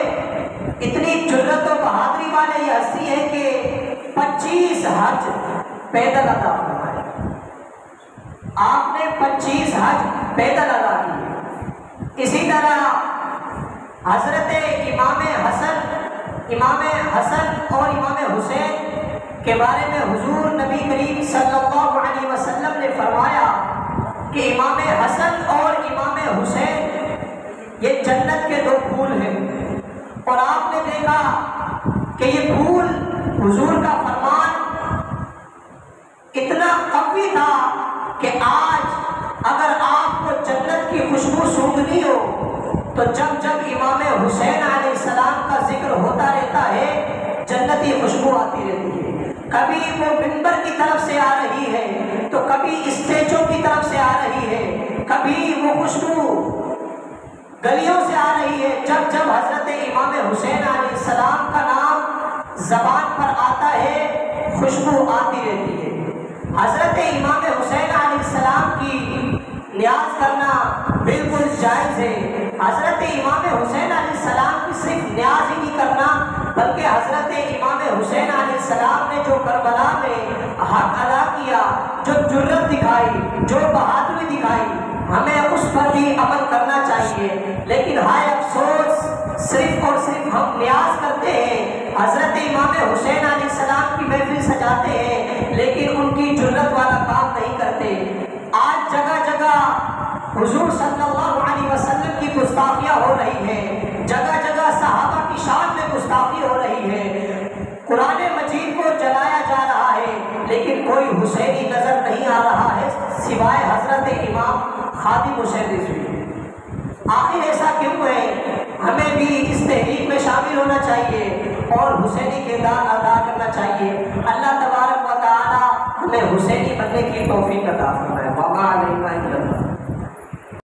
اتنی جرت و بہادری والے یہ ہستی ہے کہ 25 حج پیدل ادا فرمائے. آپ نے 25 حج پیدل ادا کیے. اسی طرح حضرت امام حسن اور امام حسین کے بارے میں حضور نبی کریم صلی اللہ علیہ وسلم نے فرمایا کہ امام حسن اور امام حسین یہ جنت کے 2 پھول ہیں. اور آپ نے دیکھا کہ یہ پھول حضور کا فرمان اتنا قوی تھا کہ آج اگر آپ کو جنت کی خوشبو سونگھنی ہو تو جب امام حسین علیہ السلام کا ذکر ہوتا رہتا ہے جنتی خوشبو آتی رہتی ہے. کبھی وہ منبر کی طرف سے آ رہی ہے تو کبھی اسٹیجوں کی طرف سے آ رہی ہے، کبھی وہ خوشبو گلیوں سے آ رہی ہے. جب حضرت امام حسین علیہ السلام کا نام زبان پر آتا ہے خوشبو آتی رہتی ہے. حضرت امام حسین علیہ السلام کی نیاز کرنا بالکل جائز ہے. حضرت امام حسین علیہ السلام کی صرف نیاز ہی نہیں کرنا بلکہ حضرت امام حسین علیہ السلام نے جو کربلا میں حق ادا کیا، جو جرت دکھائی، جو بہادری دکھائی، ہمیں اس پر بھی عمل کرنا چاہیے. لیکن ہائے افسوس، صرف اور صرف ہم نیاز کرتے ہیں، حضرت امام حسین علیہ السلام کی محفل سجاتے ہیں لیکن ان کی جرت والا کام نہیں کرتے. آج جگہ جگہ حضور صلی اللہ علیہ وسلم کی گستاخیاں ہو رہی ہیں، جگہ جگہ صحابہ کی شان میں گستاخی ہو رہی ہے، قرآن مجید کو جلایا جا رہا ہے لیکن کوئی حسینی نظر نہیں آ رہا ہے سوائے حضرت امام خادم حسین رضوی. آخر ایسا کیوں ہے؟ ہمیں بھی اس تحریک میں شامل ہونا چاہیے اور حسینی کردار ادا کرنا چاہیے. اللہ تبارک و تعالی ہمیں حسینی بننے کی توفیق عطا فرمائے. وما علینا الا البلاغ.